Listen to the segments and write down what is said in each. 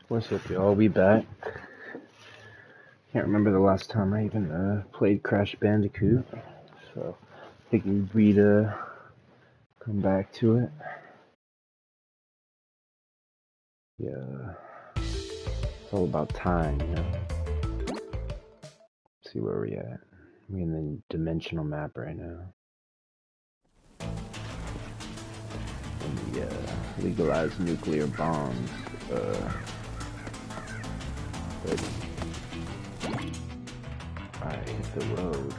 What's up, y'all? We back. Can't remember the last time I even played Crash Bandicoot, so I think we'd come back to it. Yeah, it's all about time, you know. See where we at. We're in the dimensional map right now. And the legalized nuclear bombs. Ready. Alright, hit the road.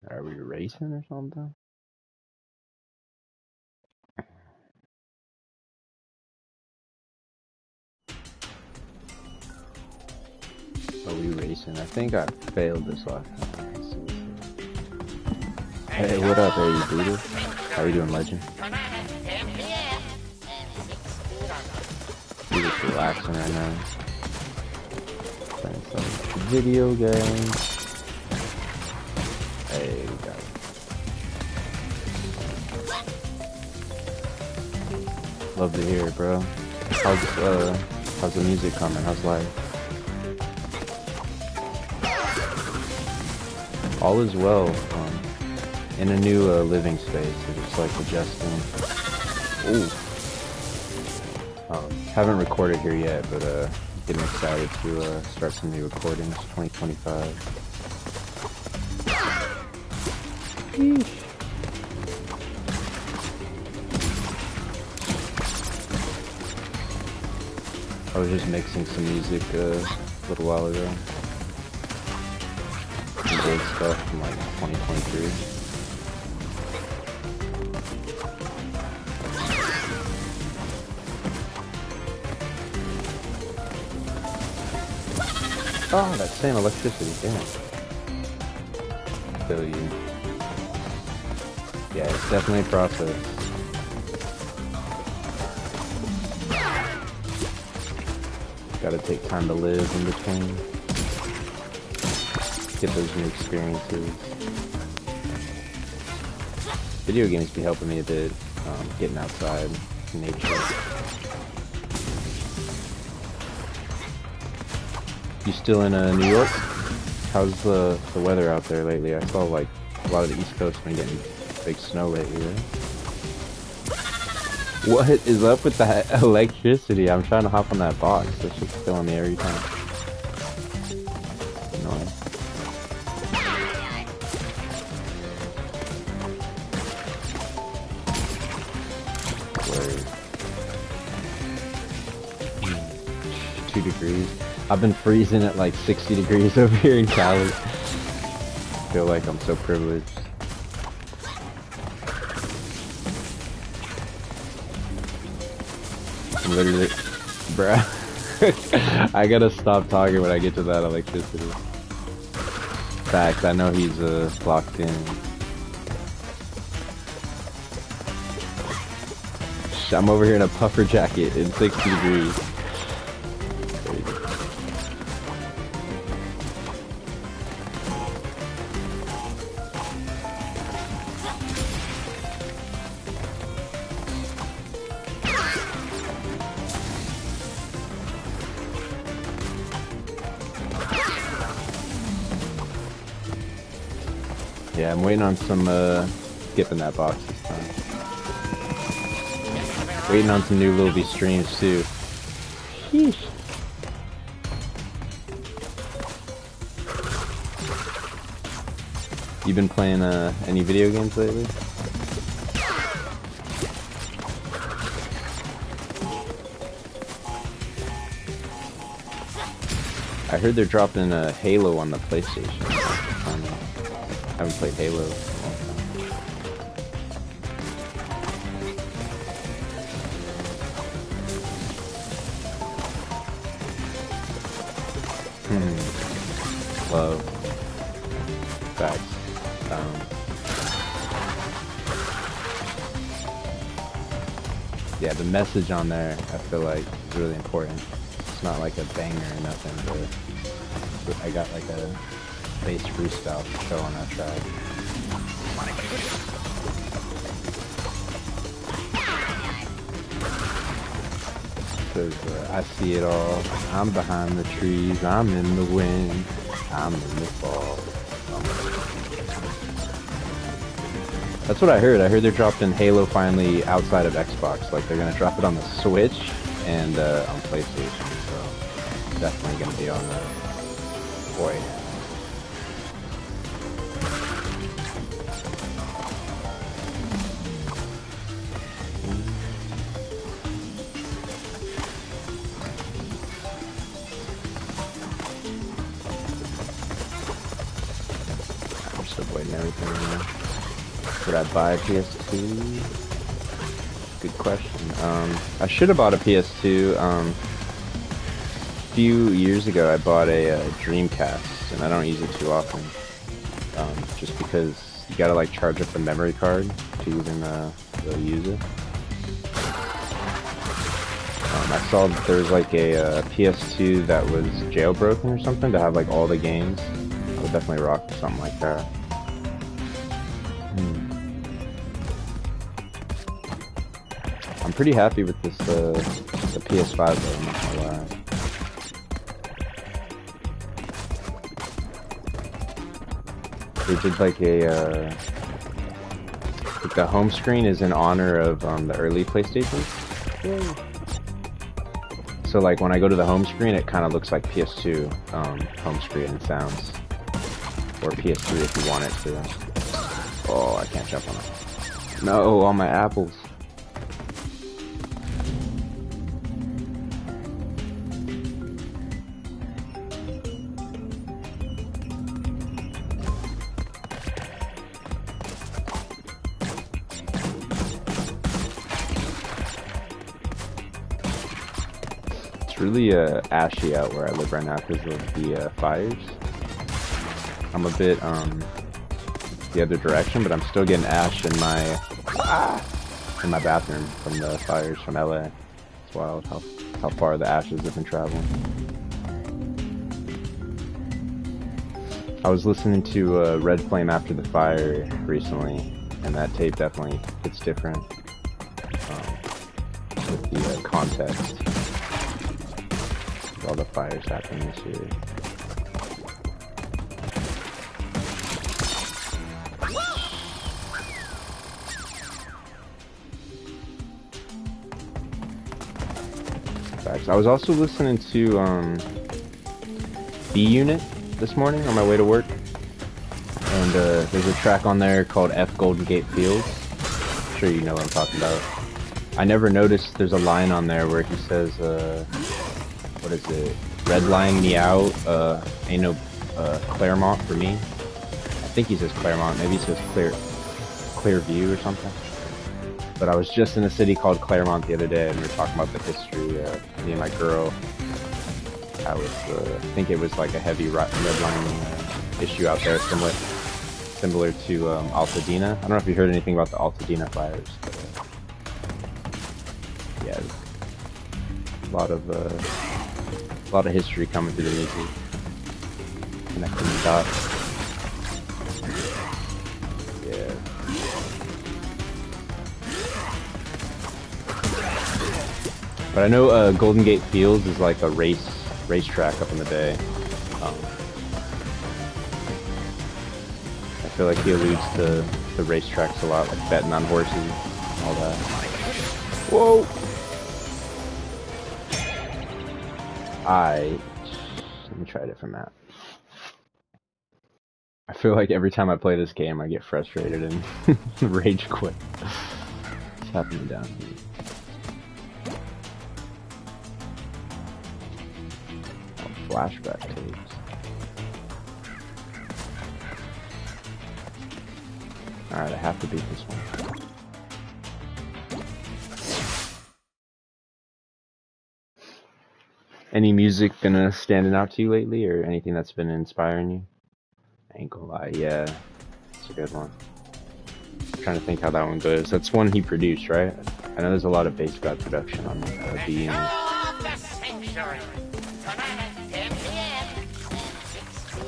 Are we racing or something? Are we racing? I think I failed this last time. Hey, what up, hey, dude? How you doing, legend? We're just relaxing right now. Playing some video games. Hey, we got it. Love to hear it, bro. How's the music coming? How's life? All is well. In a new living space, so just like adjusting. Ooh. Haven't recorded here yet, but getting excited to start some new recordings. 2025. Yeesh. I was just mixing some music a little while ago. Some old stuff from like 2023. Oh, that same electricity, damn. Feel you. Yeah, it's definitely a process. Gotta take time to live in between. Get those new experiences. Video games be helping me a bit, getting outside, nature. You still in New York? How's the weather out there lately? I saw like a lot of the East Coast been getting big snow lately, right? What is up with that electricity? I'm trying to hop on that box. It's just killing me every time. Annoying. Word. 2 degrees. I've been freezing at like 60 degrees over here in Cali. I feel like I'm so privileged. I'm literally, bruh. I gotta stop talking when I get to that electricity. Facts, I know he's locked in. I'm over here in a puffer jacket in 60 degrees. Yeah, I'm waiting on some, skipping that box this time. Waiting on some new Lil streams too. Sheesh. You been playing, any video games lately? I heard they're dropping a Halo on the PlayStation. I haven't played Halo in a long time. Love. Facts. Yeah, the message on there, I feel like, is really important. It's not like a banger or nothing, but I got like a bass freestyle to show on that track. says, I see it all. I'm behind the trees. I'm in the wind. I'm in the fall. That's what I heard. I heard they're dropping Halo finally outside of Xbox. Like they're gonna drop it on the Switch and on PlayStation. So definitely gonna be on the boy. I'm still waiting everything right now. Would I buy a PS2? Good question. I should have bought a PS2. A few years ago, I bought a Dreamcast, and I don't use it too often. Just because you gotta like charge up the memory card to even really use it. I saw that there was like a PS2 that was jailbroken or something to have like all the games. I would definitely rock with something like that. I'm pretty happy with this, the PS5 though, I'm not gonna lie. They did like a, like the home screen is in honor of the early PlayStations. Yay. So like when I go to the home screen, it kind of looks like PS2 home screen and sounds. Or PS3 if you want it to. Oh, I can't jump on it. No, all my apples. It's really ashy out where I live right now because of the fires. I'm a bit the other direction, but I'm still getting ash in my bathroom from the fires from LA. It's wild how far the ashes have been traveling. I was listening to Red Flame After the Fire recently, and that tape definitely hits different with the context of all the fires happening this year. I was also listening to B-Unit this morning on my way to work, and there's a track on there called F Golden Gate Fields. I'm sure you know what I'm talking about. I never noticed there's a line on there where he says, what is it? Red line me out, ain't no Claremont for me. I think he says Claremont, maybe he says Clear View or something. But I was just in a city called Claremont the other day, and we were talking about the history. Me and my girl, I think it was like a heavy redlining issue out there, similar to Altadena. I don't know if you heard anything about the Altadena fires. But, yeah, a lot of history coming through the music, connecting the dots. Yeah. But I know Golden Gate Fields is like a racetrack up in the Bay. I feel like he alludes to the racetracks a lot, like betting on horses and all that. Whoa! Let me try a different map. I feel like every time I play this game I get frustrated and rage quit. What's happening down here? Flashback tapes. Alright, I have to beat this one. Any music been standing out to you lately, or anything that's been inspiring you? I ain't gonna lie, yeah. It's a good one. I'm trying to think how that one goes. That's one he produced, right? I know there's a lot of bass god production on B.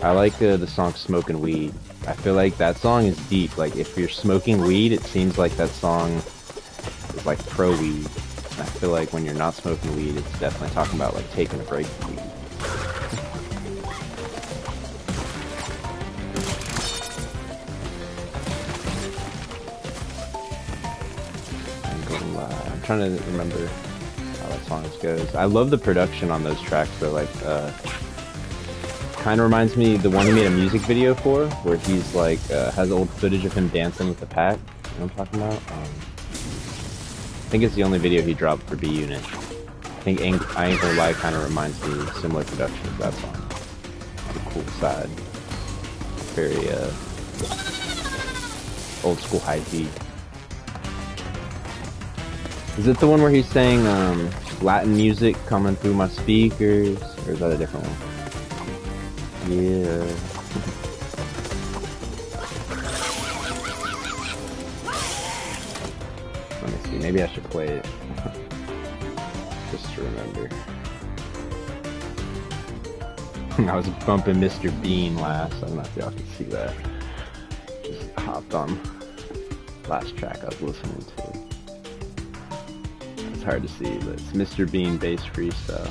I like the song Smoking Weed. I feel like that song is deep. Like, if you're smoking weed, it seems like that song is like pro-weed. I feel like when you're not smoking weed, it's definitely talking about like taking a break from weed. I'm trying to remember how that song goes. I love the production on those tracks though, like kind of reminds me the one he made a music video for, where he's like has old footage of him dancing with the pack. You know what I'm talking about? I think it's the only video he dropped for B Unit. I think I Ain't Gonna Lie kind of reminds me of similar production of that song. The cool side, very old school high D. Is it the one where he's saying Latin music coming through my speakers, or is that a different one? Yeah. Let me see, maybe I should play it. Just to remember. I was bumping Mr. Bean last, I don't know if y'all can see that. Just hopped on last track I was listening to. It's hard to see, but it's Mr. Bean bass freestyle.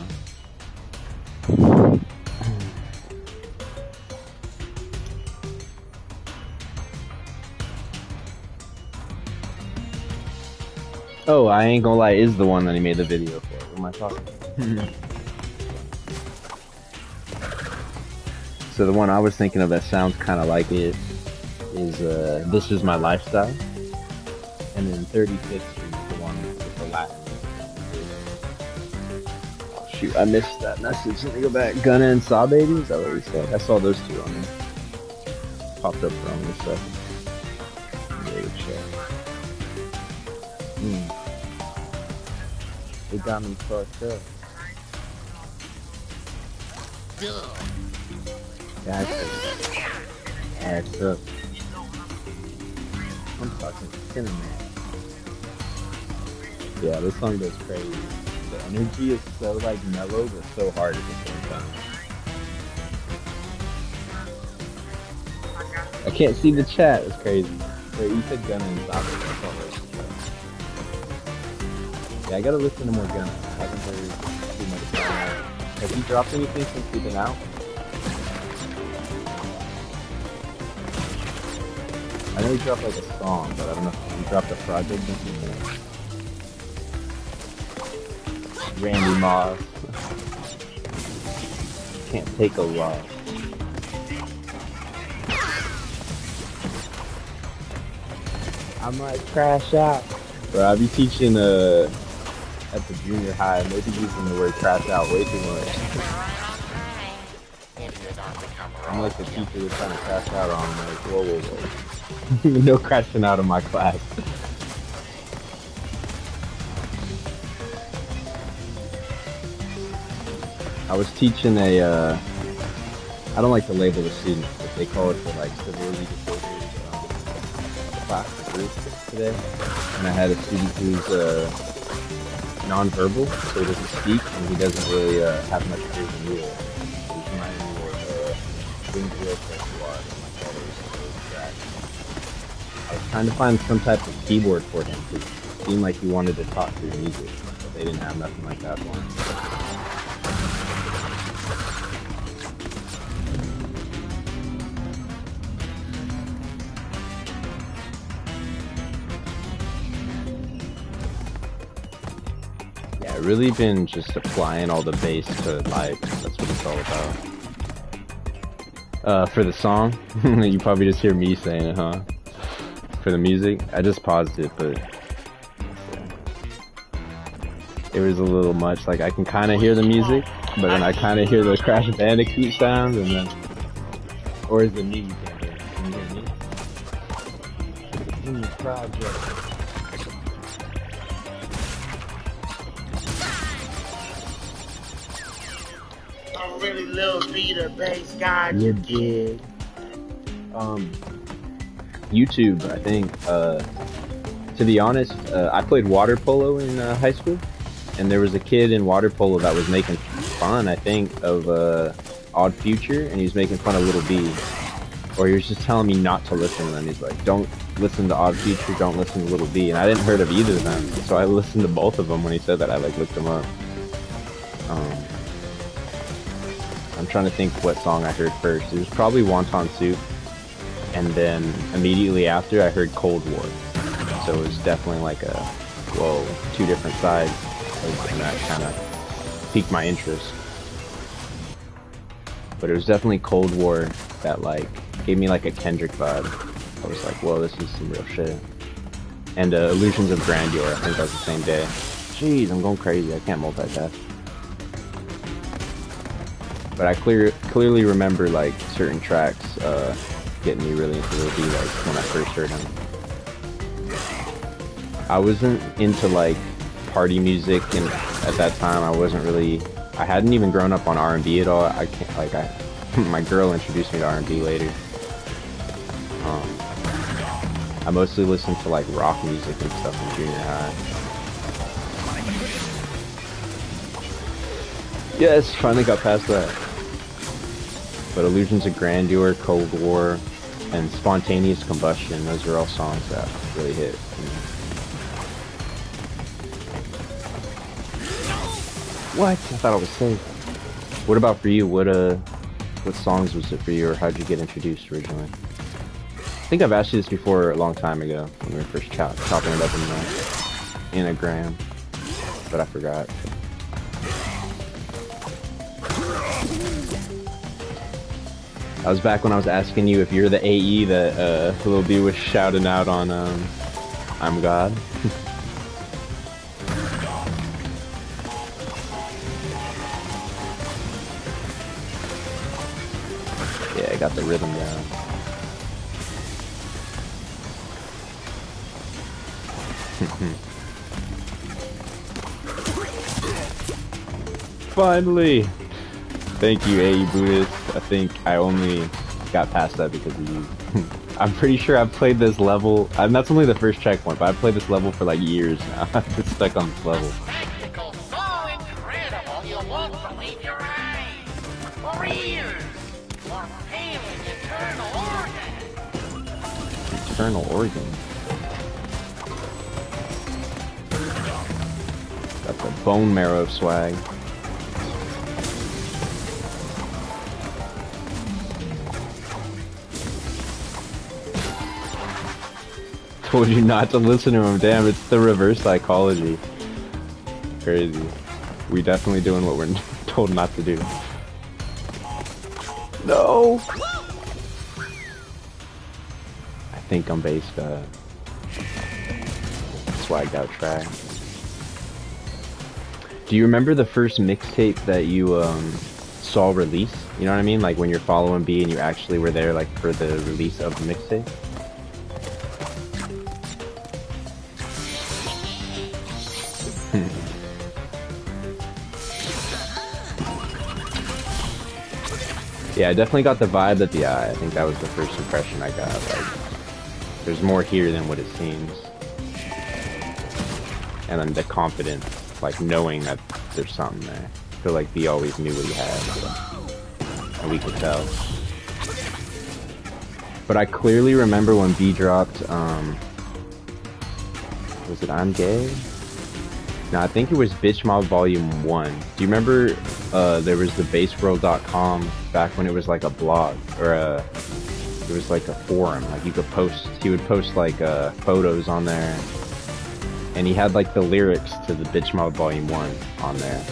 Oh, I Ain't Gonna Lie is the one that he made the video for. What am I talking about? So the one I was thinking of that sounds kind of like it is This Is My Lifestyle. And then 35th Street is the one with the Latin. Oh shoot, I missed that message. Let me go back. Gunna and Saw Baby? Is that what he said? I saw those two on there. Popped up for me a second. Very check. It got me fucked up. Ass up. I'm fucking cinnamon. Yeah, this song goes crazy. The energy is so like mellow but so hard at the same time. I can't see the chat, it's crazy. Wait, you said Gunna and Saw Baby. Yeah, I gotta listen to more Gunna. I haven't heard too much about him. Has he dropped anything since he's been out? I know he dropped like a song, but I don't know if he dropped a project since he's been out. Randy Moss. Can't take a loss. I might crash out. Bro, I'll be teaching at the junior high, maybe using the word crash out way too much. I'm like the teacher that's trying to crash out on, I'm like, whoa, whoa, whoa. No crashing out of my class. I was teaching I don't like to label the students, but they call it the like civility disorders class group today. And I had a student who's non-verbal, so he doesn't speak, and he doesn't really have much fear than you. He's reminding me of things real quick you are, and like all those tracks. I was trying to find some type of keyboard for him, because it seemed like he wanted to talk through music, but they didn't have nothing like that for him. Really been just applying all the bass to life. That's what it's all about. For the song, you probably just hear me saying it, huh? For the music, I just paused it, but it was a little much. Like I can kind of hear the music, but then I kind of hear the Crash Bandicoot sounds, and then, or is it me? You can't hear? Can you hear me? Project. Really little beater bass guy. You did. YouTube, I think. To be honest, I played water polo in high school, and there was a kid in water polo that was making fun, I think, of Odd Future, and he was making fun of Little B. or he was just telling me not to listen to them. He's like, don't listen to Odd Future, don't listen to Little B, and I didn't heard of either of them, so I listened to both of them when he said that. I like looked them up. I'm trying to think what song I heard first. It was probably Wonton Soup, and then immediately after I heard Cold War. So it was definitely like a, whoa, two different sides, and that kind of piqued my interest. But it was definitely Cold War that like gave me like a Kendrick vibe. I was like, whoa, this is some real shit. And Illusions of Grandeur, I think that was the same day. Jeez, I'm going crazy, I can't multitask. But I clearly remember like certain tracks getting me really into Lil B, like when I first heard him. I wasn't into like party music, and at that time I hadn't even grown up on R&B at all. My girl introduced me to R&B later. I mostly listened to like rock music and stuff in junior high. Yes, finally got past that. But Illusions of Grandeur, Cold War, and Spontaneous Combustion, those are all songs that really hit. What? I thought I was safe. What about for you? What songs was it for you, or how'd you get introduced originally? I think I've asked you this before a long time ago when we were first chopping it up in a gram, but I forgot. I was back when I was asking you if you're the AE that Lil B was shouting out on I'm God. Yeah, I got the rhythm down. Finally! Thank you, AE Buddhist. I think I only got past that because of you. I'm pretty sure I've played this level, and that's only the first checkpoint, but I've played this level for like years now. I've been stuck on this level. Spectacle so incredible you won't believe your eyes. For ears. For pain eternal organ. Eternal organ. Got the bone marrow swag. Told you not to listen to him. Damn, it's the reverse psychology. Crazy. We definitely doing what we're told not to do. No! I think I'm based swagged out track. Do you remember the first mixtape that you saw release? You know what I mean? Like when you're following B and you actually were there like for the release of the mixtape? Yeah, I definitely got the vibe that I think that was the first impression I got. Like, there's more here than what it seems. And then the confidence, like knowing that there's something there. I feel like B always knew what he had, so, and we could tell. But I clearly remember when B dropped, was it I'm Gay? No, I think it was Bitch Mob Volume 1. Do you remember there was the baseworld.com back when it was like a blog, or it was like a forum, like you could post, he would post like photos on there, and he had like the lyrics to the Bitch Mob Volume 1 on there.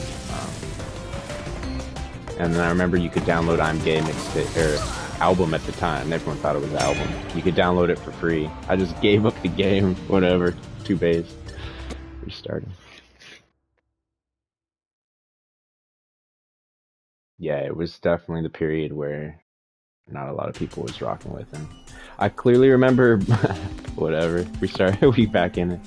And then I remember you could download I'm Gay mixtape, or album at the time, everyone thought it was an album. You could download it for free. I just gave up the game, whatever, 2 bays. Restarted. Yeah, it was definitely the period where not a lot of people was rocking with him. I clearly remember, whatever, we back in it.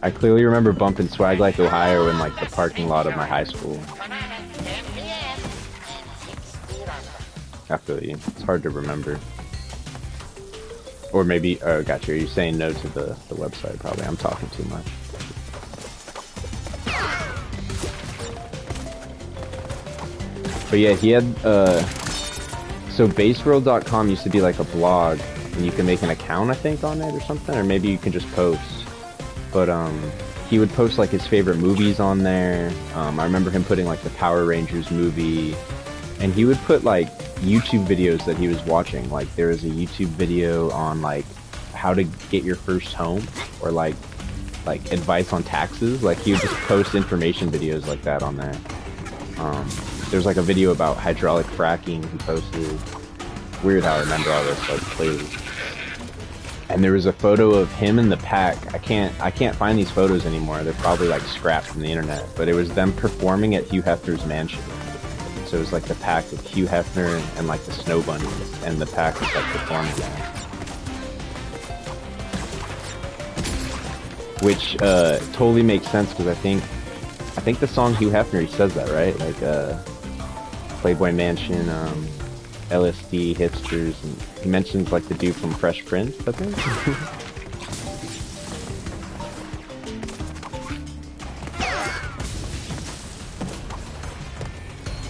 I clearly remember bumping Swag Like Ohio in like the parking lot of my high school. I feel you, it's hard to remember. Or maybe, oh gotcha, are you saying no to the website? Probably, I'm talking too much. But yeah, he had So baseworld.com used to be like a blog, and you can make an account, I think, on it or something, or maybe you can just post. But he would post like his favorite movies on there. I remember him putting like the Power Rangers movie, and he would put like YouTube videos that he was watching. Like there was a YouTube video on like how to get your first home, or like advice on taxes. Like he would just post information videos like that on there. There's like a video about hydraulic fracking he posted. Weird how I remember all this like clearly. And there was a photo of him in the pack. I can't find these photos anymore. They're probably like scrapped from the internet. But it was them performing at Hugh Hefner's mansion. So it was like the pack of Hugh Hefner and like the Snow Bunnies, and the pack was like performing there. Which totally makes sense, because I think the song Hugh Hefner, he says that, right? Like Playboy Mansion, LSD, hipsters, and he mentions like the dude from Fresh Prince, I think.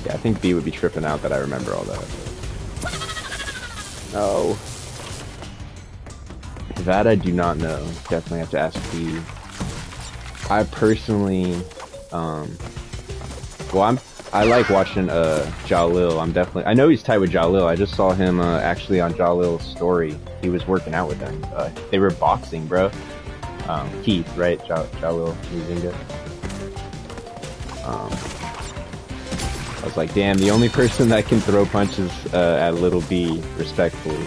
Yeah, I think B would be tripping out that I remember all that. No. That I do not know. Definitely have to ask B. I personally, well, I like watching Jalil. I know he's tight with Jalil. I just saw him actually on Jalil's story. He was working out with them. They were boxing, bro. Keith, right? Jalil Muzinga. I was like, damn, the only person that can throw punches at Little B, respectfully,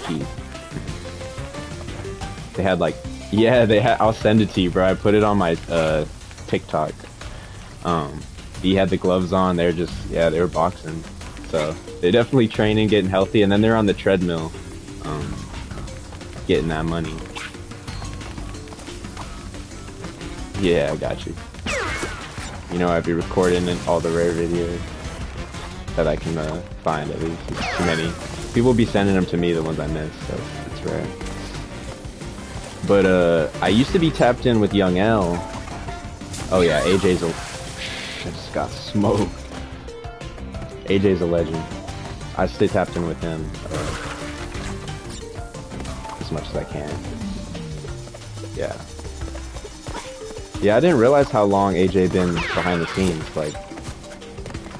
Keith. They had like, yeah, I'll send it to you, bro. I put it on my TikTok. He had the gloves on. They're just, yeah, they were boxing. So they're definitely training, getting healthy, and then they're on the treadmill, getting that money. Yeah, I got you. You know, I'd be recording all the rare videos that I can find, at least. It's too many. People will be sending them to me, the ones I missed, so it's rare. But I used to be tapped in with Young L. Oh yeah, AJ's a... I just got smoked. AJ's a legend. I stay tapped in with him as much as I can. Yeah. Yeah, I didn't realize how long AJ been behind the scenes. Like,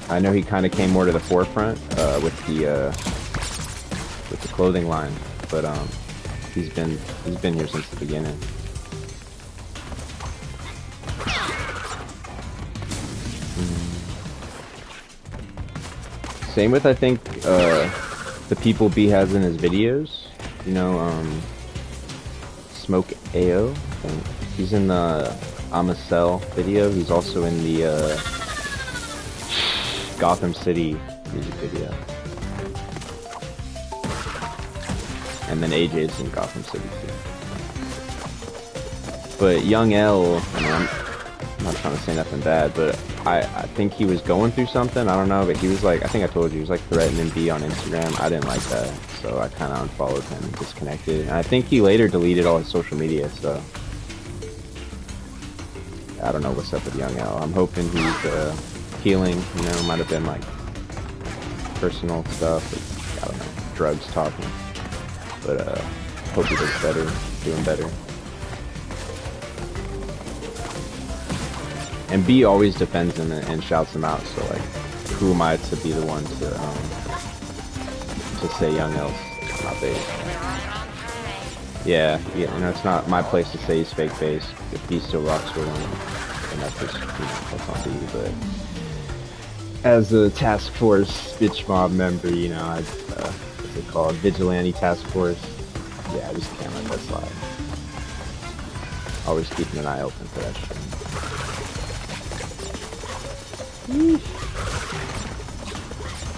I know he kind of came more to the forefront with the clothing line, but he's been here since the beginning. Same with, I think, the people B has in his videos. You know, Smoke AO. I think. He's in the I'm a Cell video. He's also in the Gotham City music video. And then AJ's in Gotham City too. But Young L, I mean, I'm not trying to say nothing bad, but I think he was going through something, I don't know, but he was like, I think I told you, he was like threatening B on Instagram. I didn't like that, so I kind of unfollowed him and disconnected. And I think he later deleted all his social media, so I don't know what's up with Young L. I'm hoping he's healing, you know, might have been like personal stuff, or, I don't know, drugs talking. But hope he does better, doing better. And B always defends him and shouts him out, so like, who am I to be the one to say Young L's not base? Yeah, you know, it's not my place to say he's fake base. If he still rocks with him, then that's just, you know, that's on B. But as a task force bitch mob member, you know, what's it called, vigilante task force? Yeah, I just can't let that slide. Always keeping an eye open for that shit.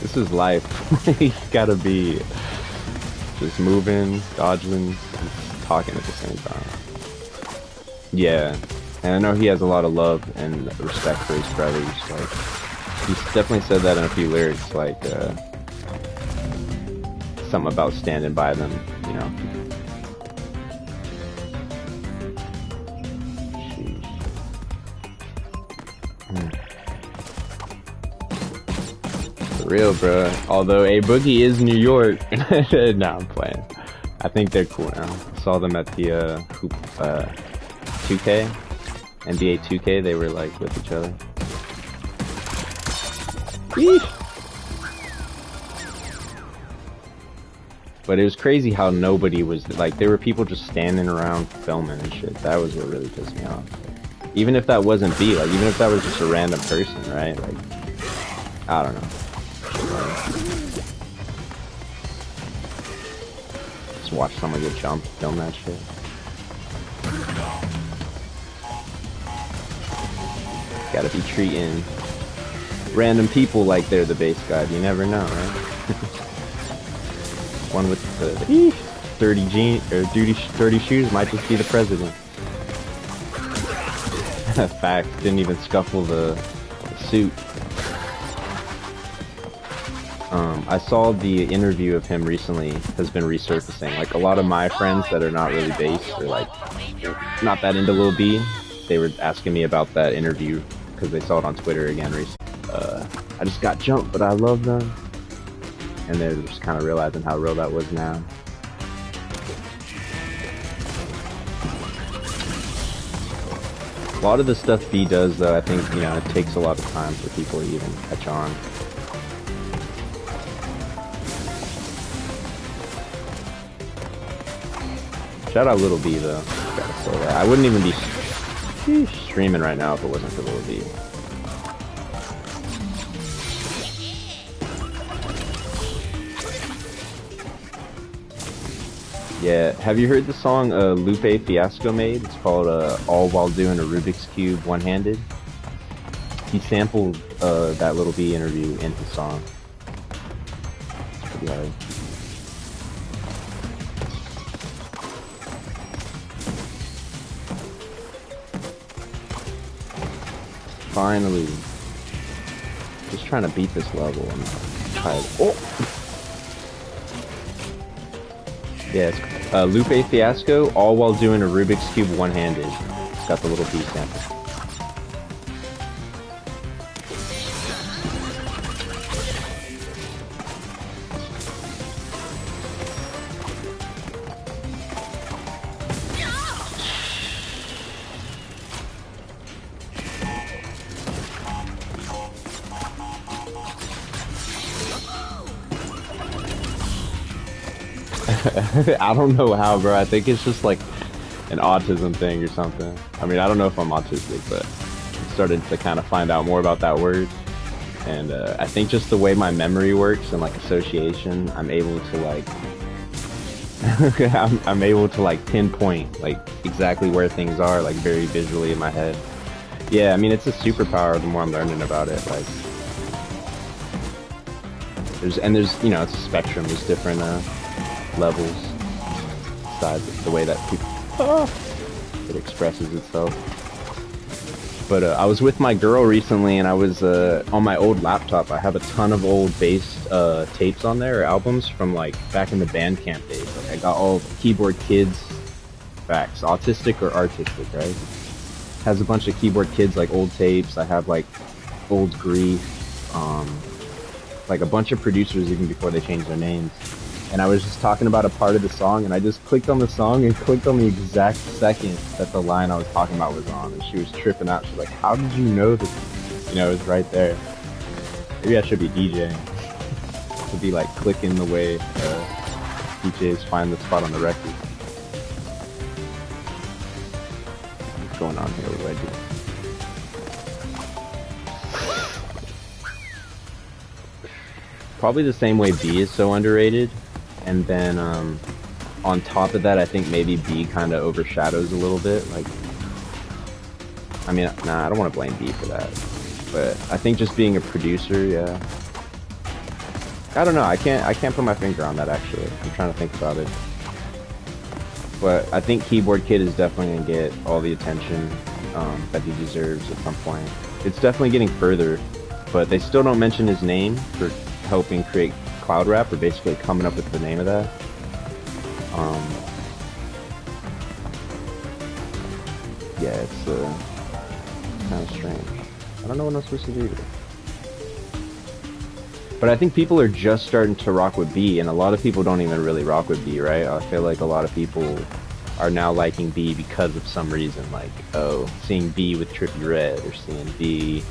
This is life. You gotta be just moving, dodging, talking at the same time. Yeah, and I know he has a lot of love and respect for his brothers. Like, he's definitely said that in a few lyrics, like something about standing by them, you know. For real, bro. Although A Boogie is New York. Nah, I'm playing. I think they're cool now. I saw them at the 2K, NBA 2K. They were like with each other. Yeesh. But it was crazy how nobody was like. There were people just standing around filming and shit. That was what really pissed me off. Even if that wasn't B, like even if that was just a random person, right? Like I don't know. Just watch someone get jumped, film that shit. Gotta be treating random people like they're the base god. You never know, right? One with the 30 shoes might just be the president. Fact, didn't even scuffle the suit. I saw the interview of him recently has been resurfacing. Like a lot of my friends that are not really based or like not that into Lil B, they were asking me about that interview because they saw it on Twitter again recently. I just got jumped, but I love them. And they're just kind of realizing how real that was now. A lot of the stuff B does, though, I think, you know, it takes a lot of time for people to even catch on. Shout out Lil B, though. Gotta say that. I wouldn't even be streaming right now if it wasn't for Lil B. Yeah, have you heard the song Lupe Fiasco made? It's called All While Doing a Rubik's Cube One-Handed. He sampled that Lil B interview in his song. It's pretty hard. Finally. Just trying to beat this level. I'm tired. Oh! Yeah, it's Lupe Fiasco, all while doing a Rubik's Cube one-handed. It's got the little B sample. I don't know how, bro. I think it's just like an autism thing or something. I mean, I don't know if I'm autistic, but I'm starting to kind of find out more about that word. And I think just the way my memory works and like association, I'm able to like, I'm able to like pinpoint like exactly where things are, like very visually in my head. Yeah, I mean, it's a superpower the more I'm learning about it. Like, there's, you know, it's a spectrum. There's different levels, sides, the way that people, it expresses itself. But I was with my girl recently, and I was on my old laptop. I have a ton of old bass tapes on there, or albums from like back in the Bandcamp days. Like I got all Keyboard Kids facts, autistic or artistic, right? Has a bunch of Keyboard Kids like old tapes. I have like old Grief, like a bunch of producers even before they changed their names. And I was just talking about a part of the song, and I just clicked on the song and clicked on the exact second that the line I was talking about was on, and she was tripping out. She's like, "How did you know this?" You know, it was right there. Maybe I should be DJing. To be like clicking the way DJs find the spot on the record. What's going on here? What do I do? Probably the same way B is so underrated. And then, on top of that, I think maybe B kind of overshadows a little bit. Like, I mean, nah, I don't want to blame B for that. But I think just being a producer, yeah. I don't know. I can't put my finger on that actually. I'm trying to think about it. But I think Keyboard Kid is definitely gonna get all the attention that he deserves at some point. It's definitely getting further, but they still don't mention his name for helping create Cloud Rap, or basically coming up with the name of that. Yeah, it's kind of strange. I don't know what I'm supposed to do. But But I think people are just starting to rock with B, and a lot of people don't even really rock with B, right? I feel like a lot of people are now liking B because of some reason, like, oh, seeing B with Trippy Red, or seeing B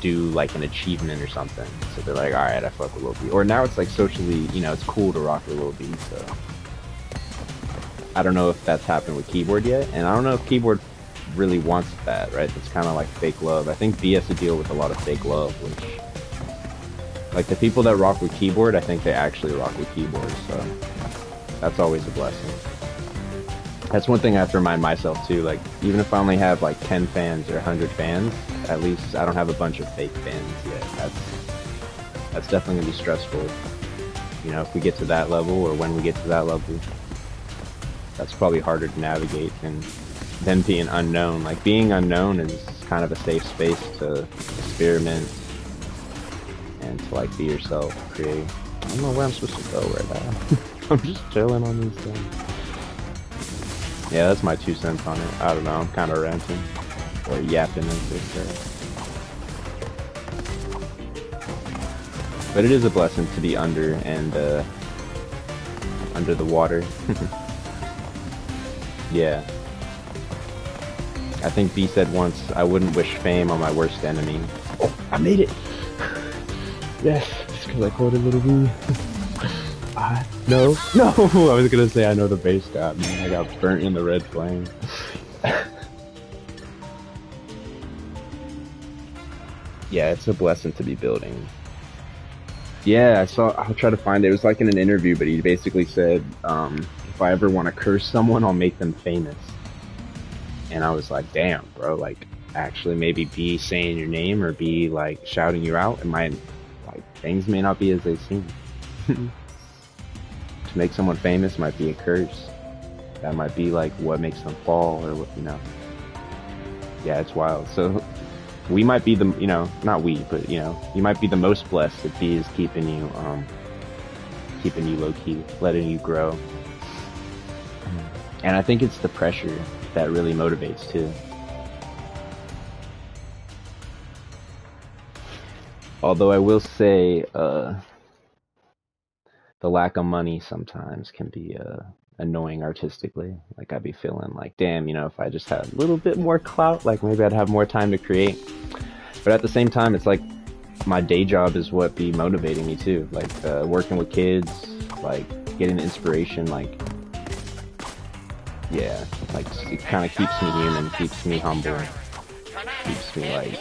do like an achievement or something. So they're like, alright, I fuck with Lil B. Or now it's like socially, you know, it's cool to rock with Lil B, so. I don't know if that's happened with Keyboard yet, and I don't know if Keyboard really wants that, right? It's kind of like fake love. I think B has to deal with a lot of fake love, which, like, the people that rock with Keyboard, I think they actually rock with Keyboard, so that's always a blessing. That's one thing I have to remind myself too, like, even if I only have like 10 fans or 100 fans, at least I don't have a bunch of fake fans yet. That's definitely gonna be stressful. You know, if we get to that level, or when we get to that level, that's probably harder to navigate than being unknown. Like, being unknown is kind of a safe space to experiment and to like be yourself, create. I don't know where I'm supposed to go right now. I'm just chilling on these things. Yeah, that's my 2 cents on it. I don't know, I'm kind of ranting. Or yapping, as they say. But it is a blessing to be under and, under the water. Yeah. I think B said once, I wouldn't wish fame on my worst enemy. Oh, I made it! Yes, just because I quoted Little B. No, I was gonna say I know the base got me. I got burnt in the red flame. Yeah, it's a blessing to be building. Yeah, I'll try to find it. It was like in an interview, but he basically said, if I ever want to curse someone, I'll make them famous. And I was like, damn, bro, like, actually maybe be saying your name or be like shouting you out, and like, things may not be as they seem. To make someone famous might be a curse. That might be like what makes them fall, or what, you know. Yeah, it's wild. So we might be the, you know, not we, but you know, you might be the most blessed if B is keeping you low key, letting you grow. And I think it's the pressure that really motivates too. Although I will say, the lack of money sometimes can be annoying artistically. Like, I'd be feeling like, damn, you know, if I just had a little bit more clout, like maybe I'd have more time to create. But at the same time, it's like my day job is what be motivating me too. Like, working with kids, like getting inspiration, like, yeah, like it kind of keeps me human, keeps me humble, keeps me like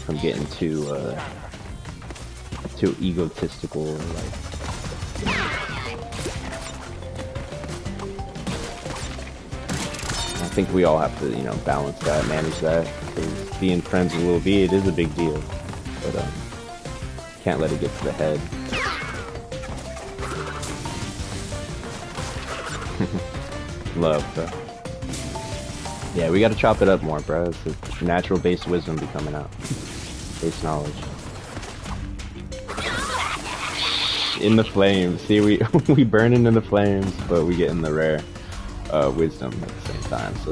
from getting too egotistical, or like. I think we all have to, you know, balance that, manage that, because being friends with Lil B, it is a big deal, but can't let it get to the head. Love, bro. Yeah, we gotta chop it up more, bro. It's a natural base wisdom be coming out. Base knowledge. In the flames. See, we burning in the flames, but we get in the rare wisdom at the same time. So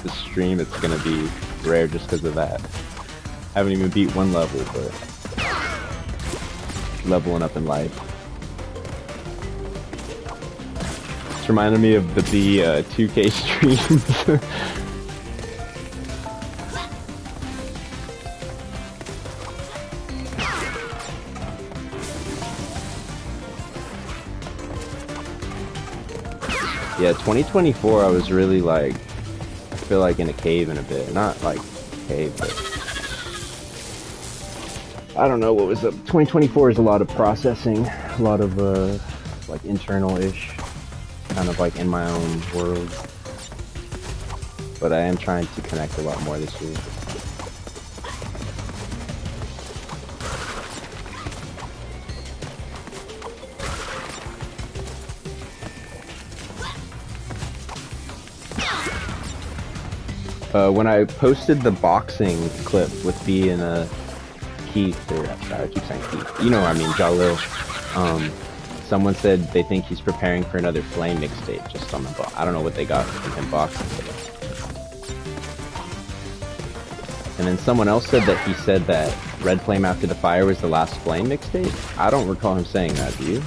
this stream, it's gonna be rare just because of that. Haven't even beat one level, but leveling up in life. It's reminding me of the B 2K streams. Yeah, 2024, I was really like, I feel like in a cave in a bit. Not like cave, but I don't know what was up. 2024 is a lot of processing, a lot of like internal-ish, kind of like in my own world. But I am trying to connect a lot more this year. When I posted the boxing clip with B and Keith, or sorry, I keep saying Keith, you know what I mean, Jalil, someone said they think he's preparing for another Flame mixtape just on the box. I don't know what they got from him boxing today. And then someone else said that he said that Red Flame After the Fire was the last Flame mixtape? I don't recall him saying that, do you?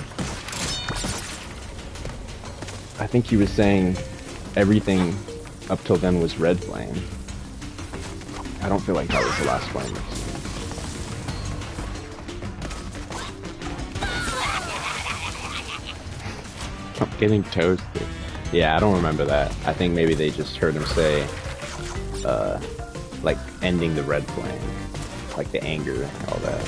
I think he was saying everything up till then was Red Flame. I don't feel like that was the last Flame mixtape. I'm getting toasted. Yeah, I don't remember that. I think maybe they just heard him say, like, ending the Red Flame. Like the anger and all that.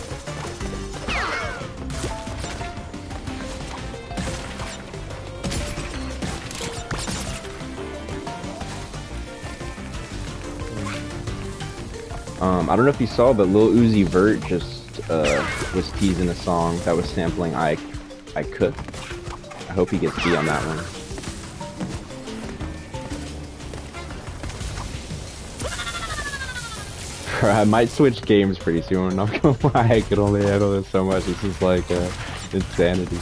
I don't know if you saw, but Lil Uzi Vert just was teasing a song that was sampling I Cook. I hope he gets B on that one. I might switch games pretty soon, I'm not gonna lie, I could only handle this so much, this is like insanity.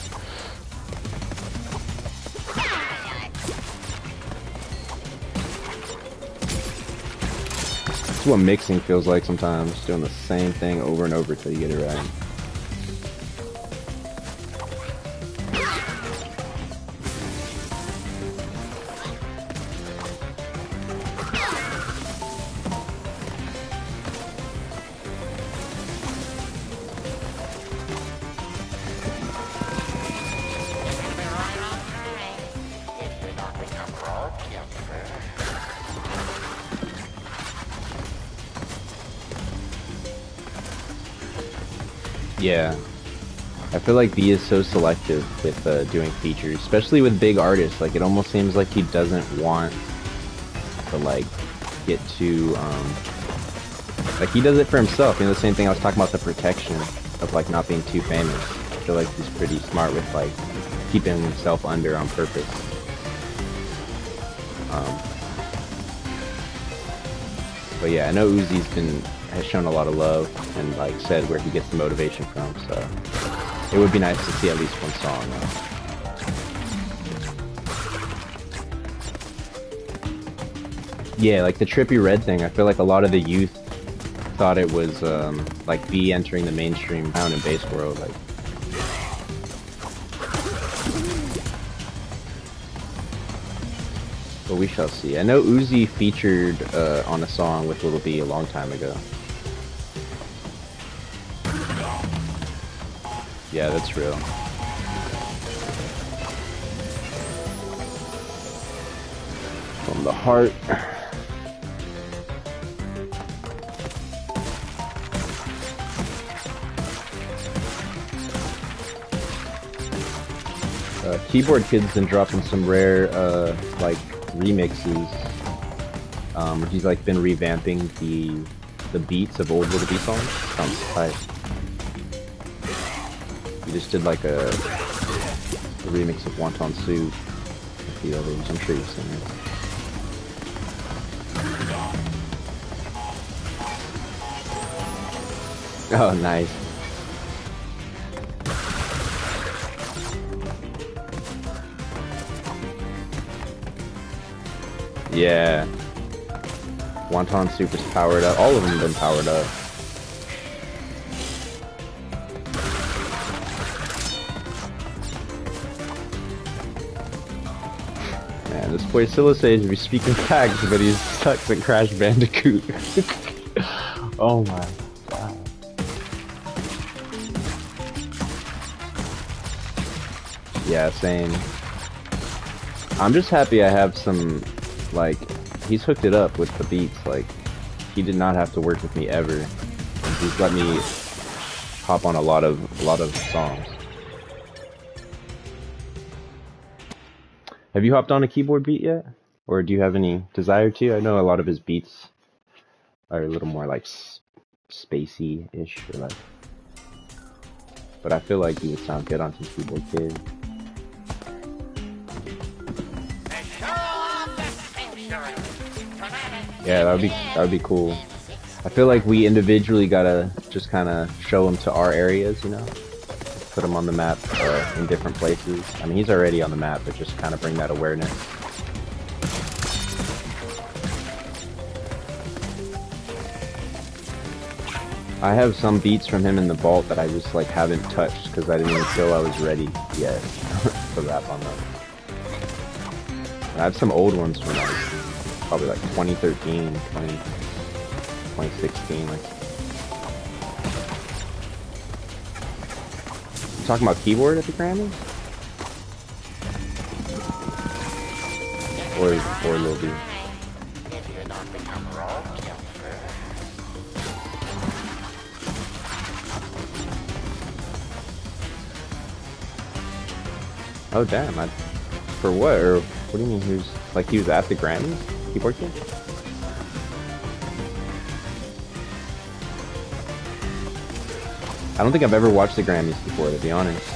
That's what mixing feels like sometimes, doing the same thing over and over till you get it right. Yeah, I feel like B is so selective with doing features, especially with big artists. Like, it almost seems like he doesn't want to, like, get too, like, he does it for himself. You know, the same thing I was talking about, the protection of, like, not being too famous. I feel like he's pretty smart with, like, keeping himself under on purpose. But yeah, I know Uzi's has shown a lot of love and like said where he gets the motivation from, so it would be nice to see at least one song. Yeah, like the Trippie Redd thing, I feel like a lot of the youth thought it was like B entering the mainstream pound and bass world. Like, but we shall see. I know Uzi featured on a song with Lil B a long time ago. Yeah, that's real. From the heart. Keyboard Kid's been dropping some rare, like, remixes. He's, like, been revamping the beats of old Lil B songs. Sounds tight. He just did like a remix of Wonton Soup, a few others, I'm sure you've seen it. Oh, nice. Yeah. Wonton Soup is powered up. All of them have been powered up. This boy PsiloSage be speaking facts, but he sucks at Crash Bandicoot. Oh my god. Yeah, same. I'm just happy I have some, like, he's hooked it up with the beats. Like, he did not have to work with me ever. And he's let me hop on a lot of songs. Have you hopped on a keyboard beat yet? Or do you have any desire to? I know a lot of his beats are a little more like spacey-ish, or like, but I feel like he would sound good on some Keyboard Kid. Yeah, that would be cool. I feel like we individually gotta just kind of show him to our areas, you know? Put him on the map in different places. I mean, he's already on the map, but just kind of bring that awareness. I have some beats from him in the vault that I just like haven't touched because I didn't even feel I was ready yet to rap on them. I have some old ones from like probably like 2013, 2016. Like, you talking about keyboard at the Grammys? Or Lil B? Oh damn! For what? Or what do you mean? He was at the Grammys? Keyboard Kid? I don't think I've ever watched the Grammys before, to be honest.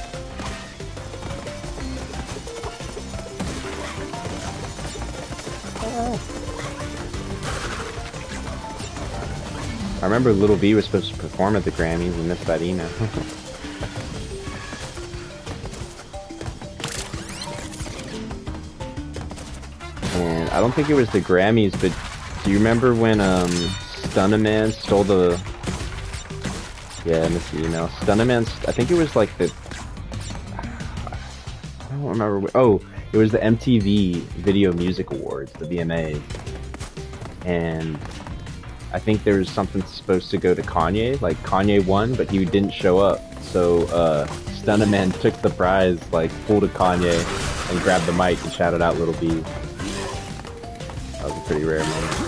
I remember Lil B was supposed to perform at the Grammys and missed that email. And I don't think it was the Grammys, but do you remember when Stunnaman stole the... Yeah, I missed the email. Stunnaman, I think it was like the... I don't remember. Oh, it was the MTV Video Music Awards, the VMAs. And I think there was something supposed to go to Kanye. Like, Kanye won, but he didn't show up. So, Stunnaman took the prize, like, pulled a Kanye and grabbed the mic and shouted out Lil B. That was a pretty rare moment.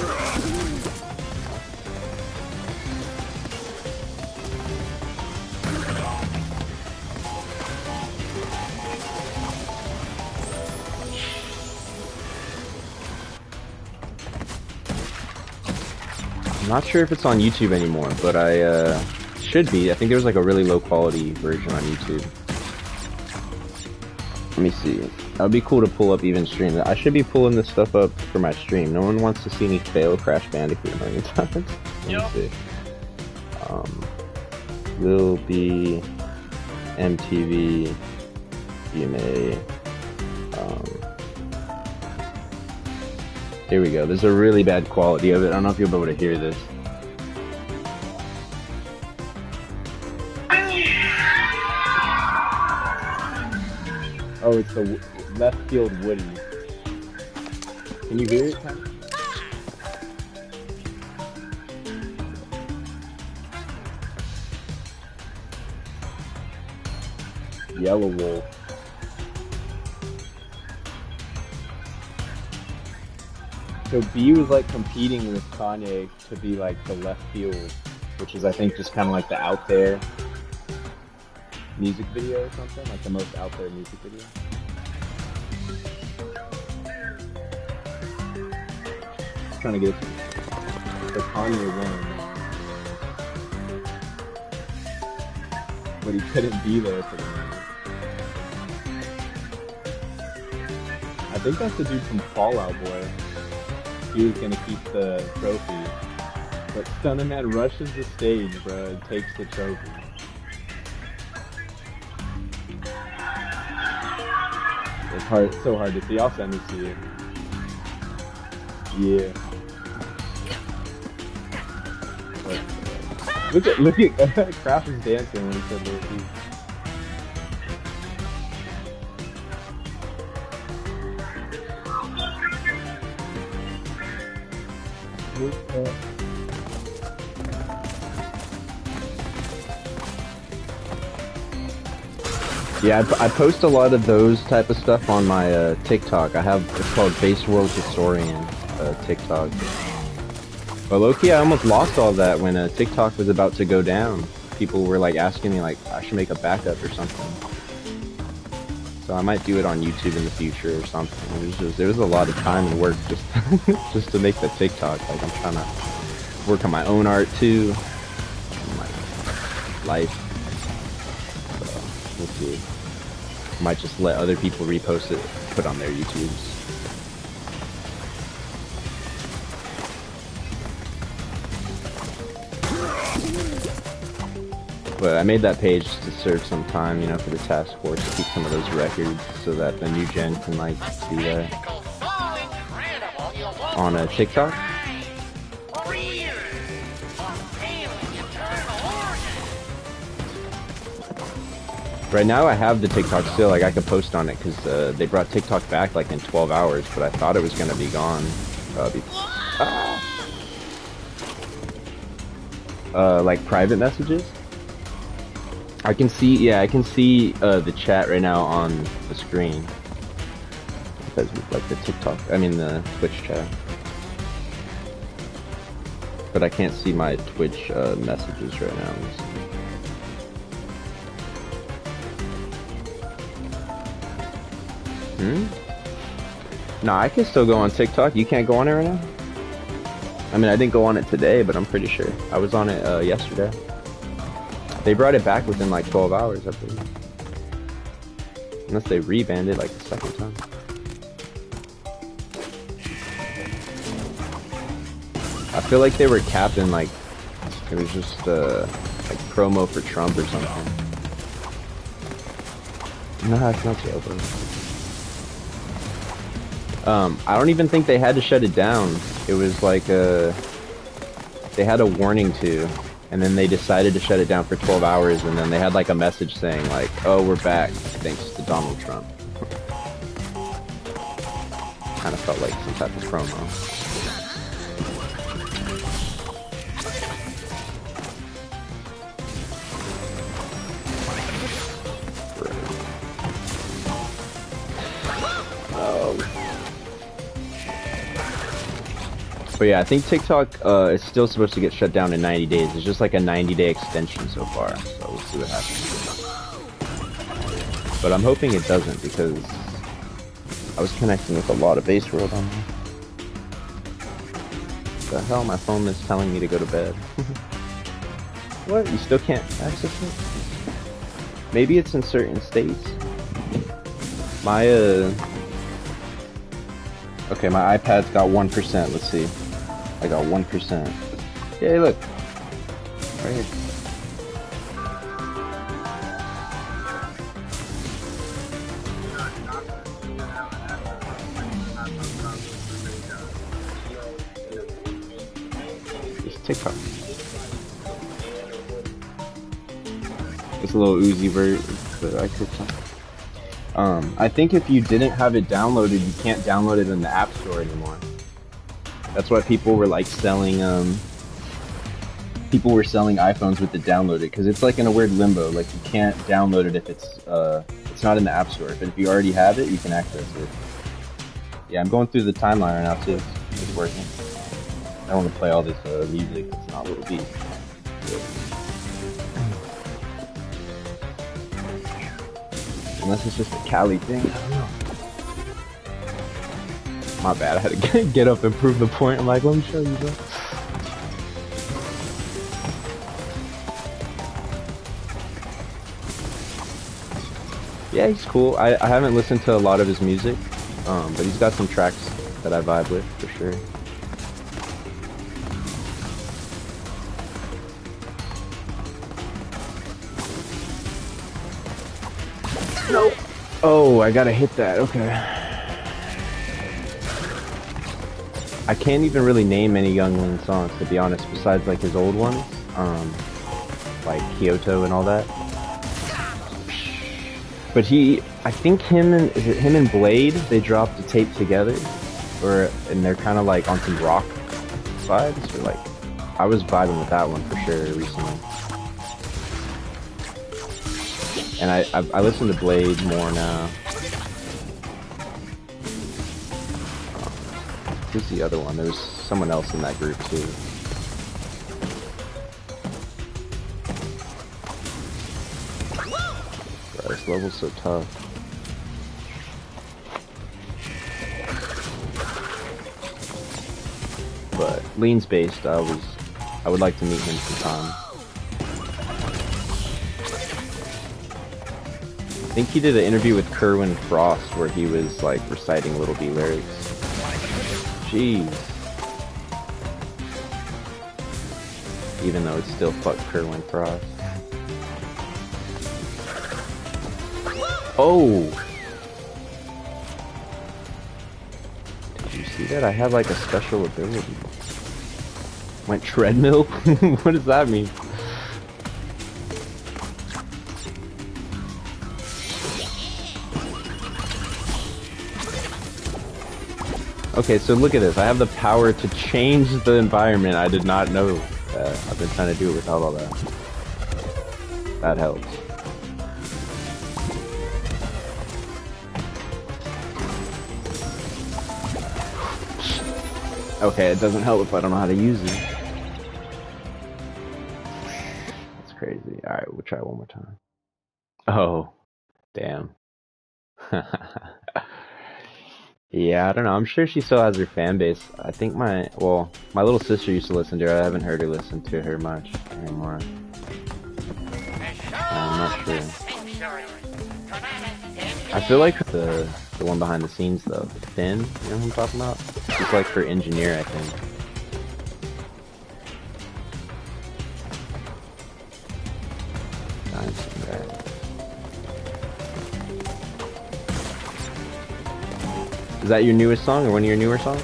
I'm not sure if it's on YouTube anymore, but I should be. I think there was like a really low quality version on YouTube. Let me see. That would be cool to pull up even stream. I should be pulling this stuff up for my stream. No one wants to see me fail Crash Bandicoot a million times. Let me see. Lil B, MTV, VMA. Here we go. There's a really bad quality of it. I don't know if you'll be able to hear this. Oh, it's the left field Woody. Can you hear it, Tom? Yellow Wolf. So B was like competing with Kanye to be like the left field, which is I think just kind of like the out there music video or something, like the most out there music video. I'm trying to get it to the Kanye won, but he couldn't be there for the moment. I think that's the dude from Fall Out Boy. He was gonna keep the trophy, but Stunnaman rushes the stage, bro, and takes the trophy. It's hard, so hard to see. I'll send this to you. Yeah. But, look at Kraft was dancing when he said Lil B. Yeah, I post a lot of those type of stuff on my TikTok. It's called Base World Historian TikTok. But low-key, I almost lost all that when TikTok was about to go down. People were like asking me like I should make a backup or something. So I might do it on YouTube in the future or something. There was a lot of time and work just just to make the TikTok. Like I'm trying to work on my own art too, my life. So we'll see. Might just let other people repost it, put on their YouTubes. But I made that page to serve some time, you know, for the task force to keep some of those records so that the new gen can like see that on a TikTok. Right now I have the TikTok still, like I could post on it because they brought TikTok back like in 12 hours, but I thought it was gonna be gone. Like private messages. I can see, yeah, I can see the chat right now on the screen. Because like the TikTok, I mean the Twitch chat. But I can't see my Twitch messages right now. Nah, I can still go on TikTok. You can't go on it right now? I mean, I didn't go on it today, but I'm pretty sure. I was on it yesterday. They brought it back within like 12 hours, I believe. Unless they rebanned it like the second time. I feel like they were capping like it was just like promo for Trump or something. No, it's not jailbroken. I don't even think they had to shut it down. It was like they had a warning to, and then they decided to shut it down for 12 hours, and then they had like a message saying like, "Oh, we're back thanks to Donald Trump." Kind of felt like some type of promo. But yeah, I think TikTok is still supposed to get shut down in 90 days. It's just like a 90-day extension so far, so we'll see what happens. But I'm hoping it doesn't because I was connecting with a lot of Base World on there. The hell, my phone is telling me to go to bed. What? You still can't access it? Maybe it's in certain states. My okay, my iPad's got 1%. Let's see. I got 1%. Yay, look. Right here. It's TikTok. It's a little Uzi version, but I could. I think if you didn't have it downloaded, you can't download it in the App Store anymore. That's why people were like selling, people were selling iPhones with it downloaded, because it's like in a weird limbo. Like you can't download it if it's not in the App Store. But if you already have it, you can access it. Yeah, I'm going through the timeline right now too. It's working. I don't want to play all this music. It's not what it be. Unless it's just a Cali thing, I don't know. My bad, I had to get up and prove the point. I'm like, let me show you, bro. Yeah, he's cool. I haven't listened to a lot of his music, but he's got some tracks that I vibe with, for sure. Nope. Oh, I gotta hit that. Okay. I can't even really name any Young Lean songs, to be honest, besides like his old ones, like Kyoto and all that. But I think him and Blade, they dropped a tape together, and they're kind of like on some rock vibes. Or like, I was vibing with that one for sure recently. And I listen to Blade more now. Who's the other one? There's someone else in that group too. Bro, this level's so tough. But Lean's based. I would like to meet him sometime. I think he did an interview with Kerwin Frost where he was like reciting Little B lyrics. Jeez. Even though it's still fuck Kerwin Frost. Oh! Did you see that? I have like a special ability. Went treadmill? What does that mean? Okay, so look at this. I have the power to change the environment. I did not know that. I've been trying to do it without all that. That helps. Okay, it doesn't help if I don't know how to use it. That's crazy. Alright, we'll try one more time. Oh, damn. Yeah, I don't know. I'm sure she still has her fan base. I think my little sister used to listen to her. I haven't heard her listen to her much anymore. I'm not sure. I feel like the one behind the scenes though, Finn, you know who I'm talking about? She's like her engineer, I think. Is that your newest song or one of your newer songs?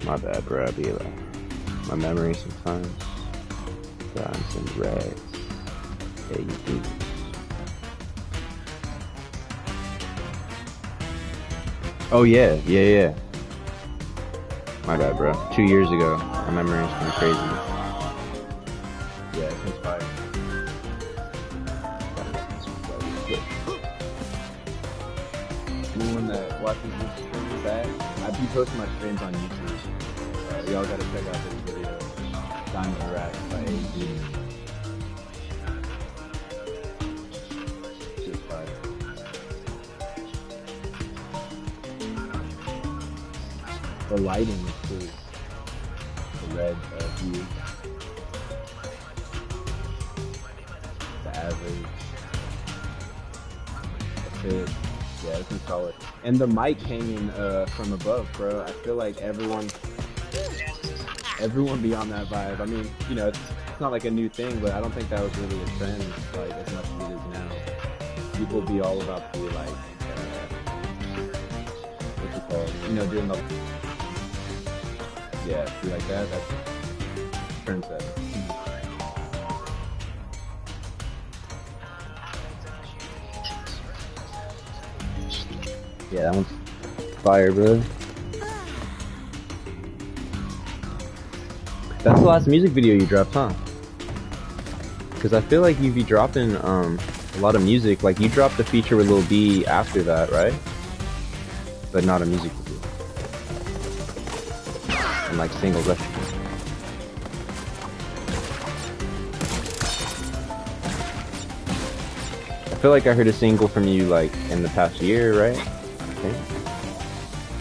My bad, bro. I be like, my memory sometimes. Dimes and rags. Hey, you do. Oh yeah, yeah. My bad, bro. 2 years ago, my memory's been crazy. Yeah, it's been fire. Anyone that watches this stream back, I be posting my streams on YouTube. Y'all gotta check out this video. Diamonds and Racks by AG. Just fire. The lighting is cool. The red hue. The average. The fit. Yeah, this is solid. And the mic hanging from above, bro. I feel like everyone be on that vibe. I mean, you know, it's not like a new thing, but I don't think that was really a trend, like, as much as it is now. People be all about the, like, what's it called? You know, doing the, yeah, be like that, that's trendsetter. Yeah, that one's fire, bro. That's the last music video you dropped, huh? Because I feel like you'd be dropping a lot of music. Like, you dropped a feature with Lil B after that, right? But not a music video. And like singles. I feel like I heard a single from you like in the past year, right? I think.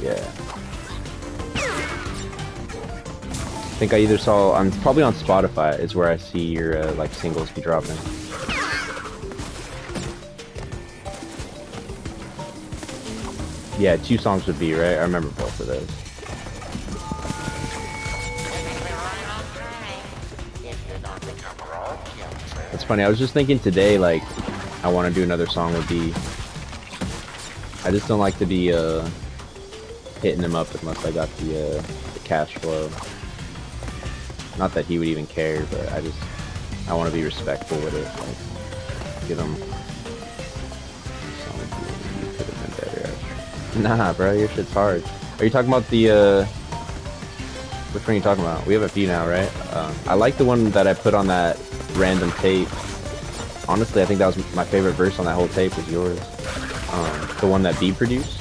Yeah. I think I either saw, I'm probably on Spotify is where I see your like singles be dropping. Yeah, 2 songs would be, right? I remember both of those. It's funny, I was just thinking today, like, I want to do another song with B. I just don't like to be hitting him up unless I got the cash flow. Not that he would even care, but I want to be respectful with it. Like, give him. You could have been better. Nah, bro, your shit's hard. Are you talking about the? Which one are you talking about? We have a few now, right? I like the one that I put on that random tape. Honestly, I think that was my favorite verse on that whole tape was yours. The one that B produced.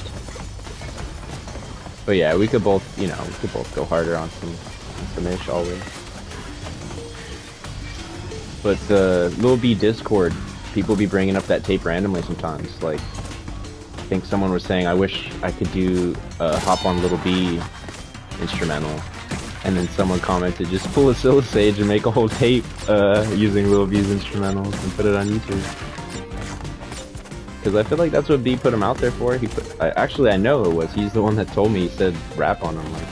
But yeah, we could both, you know, go harder on some ish always. But the Lil B Discord, people be bringing up that tape randomly sometimes. Like, I think someone was saying, I wish I could do a Hop on Lil B instrumental. And then someone commented, just pull a PsiloSage and make a whole tape using Lil B's instrumentals and put it on YouTube. Because I feel like that's what B put him out there for. Actually, I know it was. He's the one that told me, he said rap on him. Like,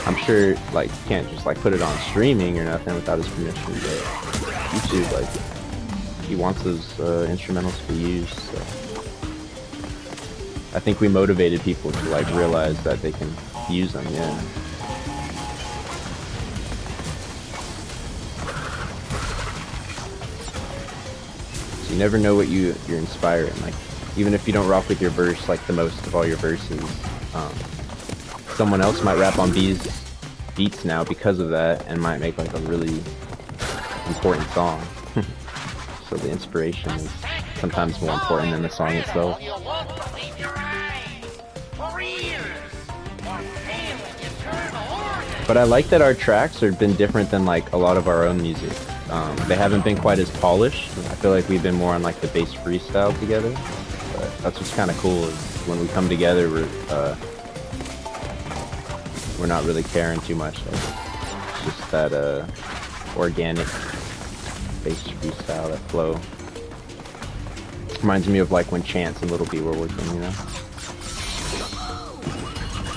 I I'm sure like you can't just like put it on streaming or nothing without his permission, but YouTube, like, he wants those instrumentals to be used, so I think we motivated people to like realize that they can use them, yeah. So you never know what you're inspiring, like, even if you don't rock with your verse, like the most of all your verses, someone else might rap on beats now because of that, and might make like a really important song. So the inspiration is sometimes more important than the song itself. But I like that our tracks have been different than like a lot of our own music. They haven't been quite as polished. I feel like we've been more on like the bass freestyle together. But that's what's kind of cool, is when we come together, we're not really caring too much. Like, it's just that organic bass freestyle, that flow. Reminds me of like when Chance and Little B were working, you know?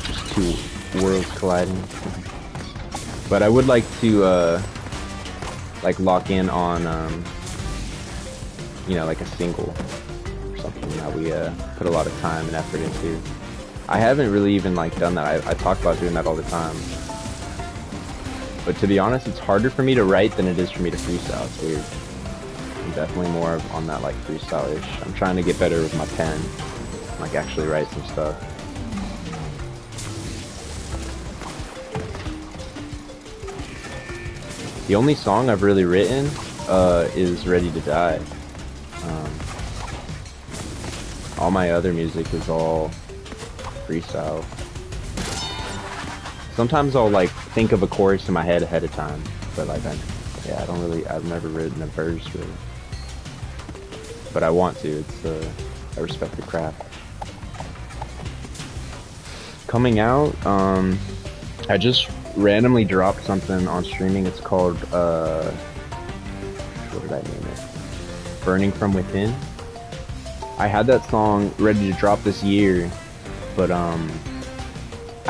Just two worlds colliding. But I would like to like lock in on you know, like a single or something that we put a lot of time and effort into. I haven't really even like done that. I talk about doing that all the time. But to be honest, it's harder for me to write than it is for me to freestyle. It's weird. I'm definitely more on that like freestyle-ish. I'm trying to get better with my pen, like actually write some stuff. The only song I've really written is Ready to Die. All my other music is all freestyle. Sometimes I'll like think of a chorus in my head ahead of time, but like I've never written a verse really. But I want to. It's I respect the craft. Coming out, I just randomly dropped something on streaming. It's called what did I name it? Burning from Within. I had that song ready to drop this year, but I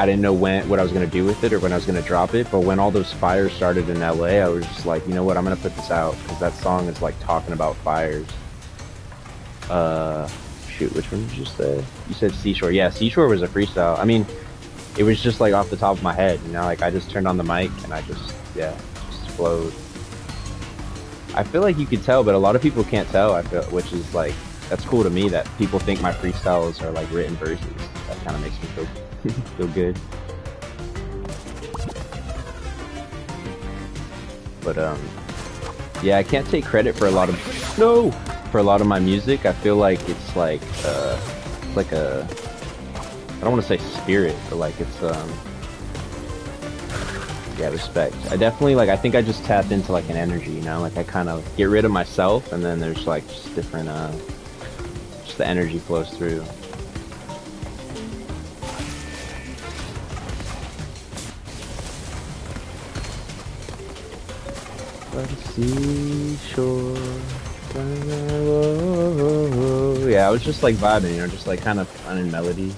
didn't know what I was gonna do with it or when I was gonna drop it. But when all those fires started in LA, I was just like, you know what, I'm gonna put this out, because that song is like talking about fires. Shoot, which one did you say? You said Seashore. Yeah, Seashore was a freestyle. I mean, it was just like off the top of my head, you know, like I just turned on the mic and I just flowed. I feel like you could tell, but a lot of people can't tell, I feel, which is like, that's cool to me that people think my freestyles are like written verses. That kind of makes me feel good. But yeah, I can't take credit for a lot of my music. I feel like it's like a, I don't want to say spirit, but like it's yeah, respect. I definitely like, I think I just tap into like an energy, you know, like I kind of get rid of myself, and then there's like just different just the energy flows through. By the seashore. Yeah, I was just like vibing, you know, just like kind of finding melody.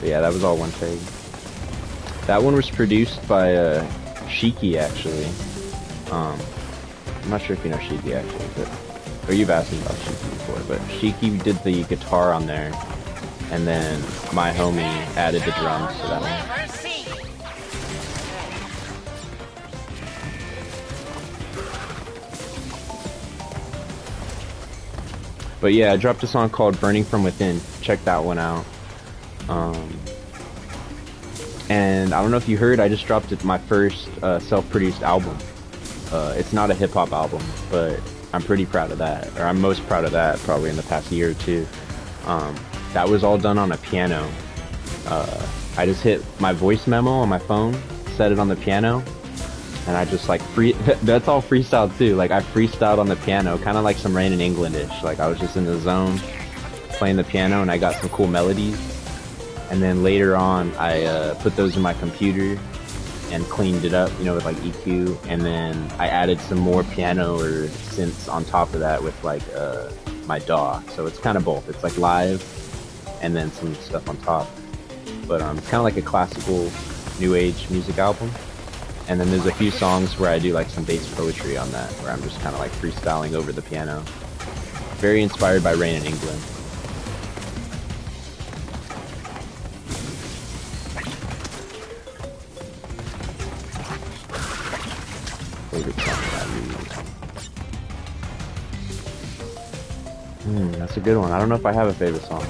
But yeah, that was all one take. That one was produced by Shiki, actually. I'm not sure if you know Shiki actually, but or you've asked me about Shiki before, but Shiki did the guitar on there, and then my homie added the drums to that one. But yeah, I dropped a song called Burning From Within. Check that one out. And I don't know if you heard, I just dropped my first self-produced album. It's not a hip-hop album, but I'm pretty proud of that. Or I'm most proud of that probably in the past year or two. That was all done on a piano. I just hit my voice memo on my phone, set it on the piano, and I just like that's all freestyle too. Like I freestyled on the piano, kind of like some Rain in England-ish. Like I was just in the zone, playing the piano, and I got some cool melodies. And then later on, I put those in my computer and cleaned it up, you know, with like EQ. And then I added some more piano or synths on top of that with like my DAW. So it's kind of both. It's like live and then some stuff on top. But it's kind of like a classical new age music album. And then there's a few songs where I do like some bass poetry on that, where I'm just kind of like freestyling over the piano. Very inspired by Rain in England. Favorite song I read. That's a good one. I don't know if I have a favorite song.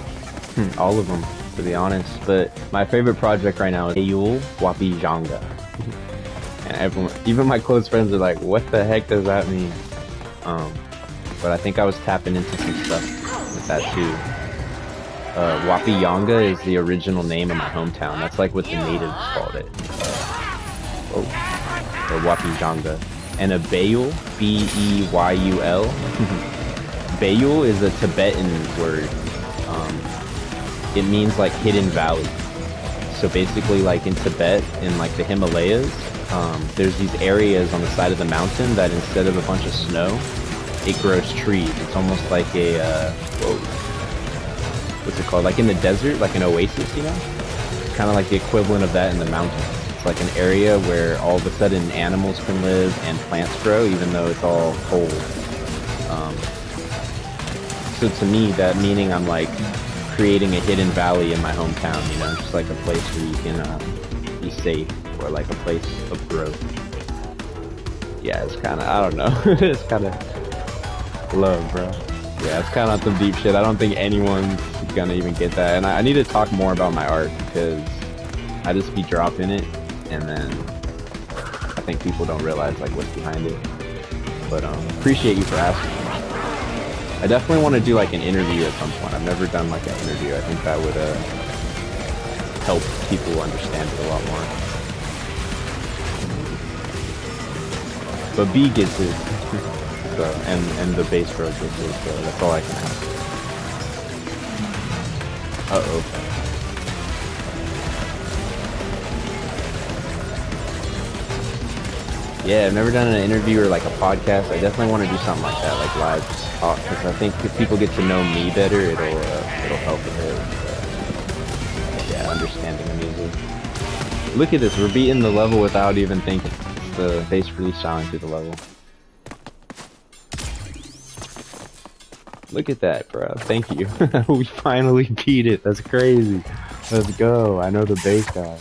All of them, to be honest. But my favorite project right now is Ayul Wapi Janga. And everyone, even my close friends are like, what the heck does that mean? But I think I was tapping into some stuff with that too. Wapi Yanga is the original name of my hometown. That's like what the natives called it. Or Wapi Janga. And a Bayul, B-E-Y-U-L. Bayul is a Tibetan word. It means like hidden valley. So basically like in Tibet, in like the Himalayas, there's these areas on the side of the mountain that instead of a bunch of snow, it grows trees. It's almost like a, what's it called? Like in the desert, like an oasis, you know? It's kind of like the equivalent of that in the mountains. It's like an area where all of a sudden animals can live and plants grow, even though it's all cold. So to me, that meaning I'm like creating a hidden valley in my hometown, you know? Just like a place where you can be safe, or like a place of growth. Yeah, it's kind of, I don't know. It's kind of love, bro. Yeah, it's kind of some deep shit. I don't think anyone's gonna even get that. And I need to talk more about my art, because I just be dropping it, and then I think people don't realize like what's behind it. But appreciate you for asking. I definitely want to do like an interview at some point. I've never done like an interview. I think that would help people understand it a lot more. But B gets it. So, and the bass pro gets it, so that's all I can ask. Uh-oh. Yeah, I've never done an interview or like a podcast. I definitely want to do something like that, like live talk, because I think if people get to know me better, it'll help with yeah, understanding the music. Look at this, we're beating the level without even thinking. It's the bass release sound through the level. Look at that, bro. Thank you. We finally beat it. That's crazy. Let's go. I know the bass guy.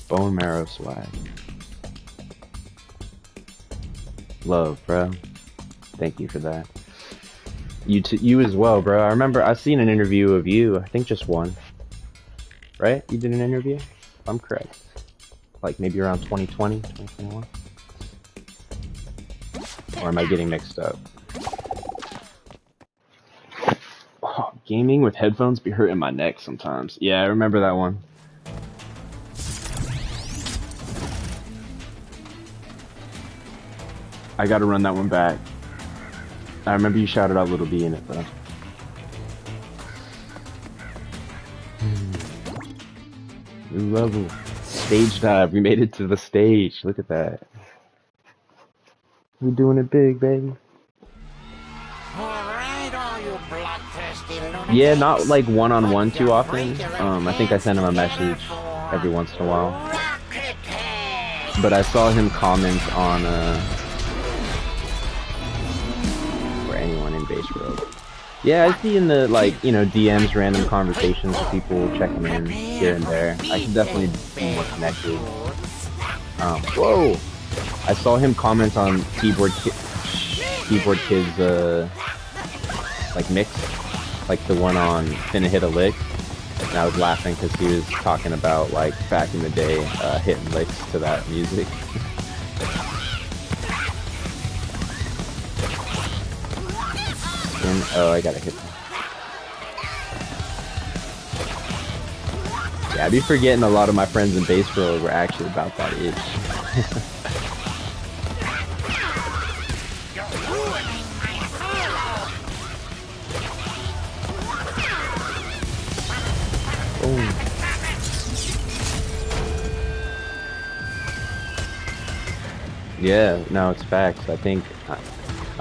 Bone marrow swag. Love, bro. Thank you for that. You as well, bro. I remember I've seen an interview of you. I think just one. Right? You did an interview? If I'm correct. Like maybe around 2020, 2021? Or am I getting mixed up? Oh, gaming with headphones be hurting my neck sometimes. Yeah, I remember that one. I gotta run that one back. I remember you shouted out Little B in it, though. New level. Stage dive. We made it to the stage. Look at that. We're doing it big, baby. Yeah, not like one-on-one too often. I think I send him a message every once in a while. But I saw him comment on for anyone in Base Road. Yeah, I see in the like, you know, DMs, random conversations with people checking in here and there. I can definitely be more connected. Whoa! I saw him comment on Keyboard Kid's like mix, like the one on Finna Hit a Lick. And I was laughing because he was talking about like back in the day hitting licks to that music. And, oh, I gotta hit them. Yeah, I be forgetting a lot of my friends in Base Road were actually about that itch. Oh. Yeah, no, it's facts. I think, I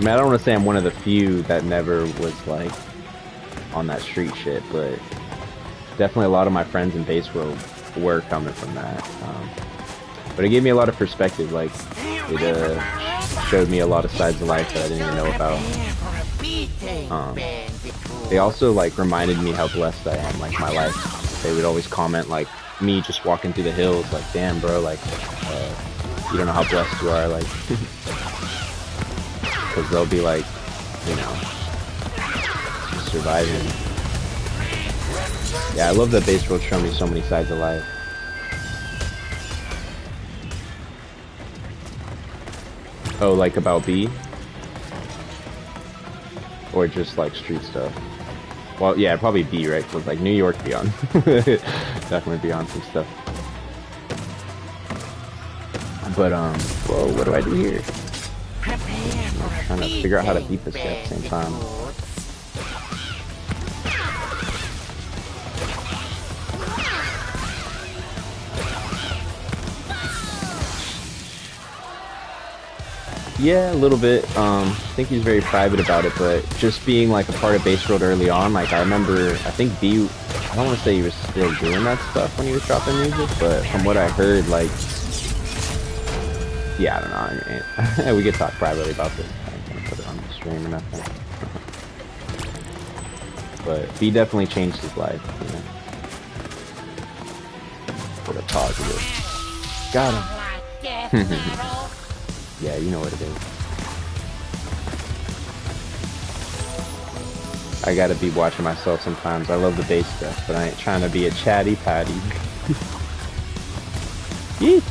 mean, I don't want to say I'm one of the few that never was like on that street shit, but definitely a lot of my friends in bass world were coming from that. But it gave me a lot of perspective. Like, it showed me a lot of sides of life that I didn't even know about. They also like reminded me how blessed I am, like my life. They would always comment like me just walking through the hills, like, damn bro, like you don't know how blessed you are, like, because they'll be like, you know, just surviving. Yeah, I love that bass world showed me so many sides of life. Oh, like about B? Or just like street stuff? Well, yeah, probably B, right? Because like New York beyond. Definitely beyond some stuff. But whoa, what do I do here? I'm trying to figure out how to beat this guy at the same time. Yeah, a little bit. I think he's very private about it, but just being like a part of Bass World early on, like I remember, I think B, I don't want to say he was still doing that stuff when he was dropping music, but from what I heard, like, yeah, I don't know. I mean, we could talk privately about this. I ain't gonna put it on the stream or nothing. But B definitely changed his life, you know. For the positive. Got him. Yeah, you know what it is. I gotta be watching myself sometimes. I love the bass stuff, but I ain't trying to be a chatty patty. Yee!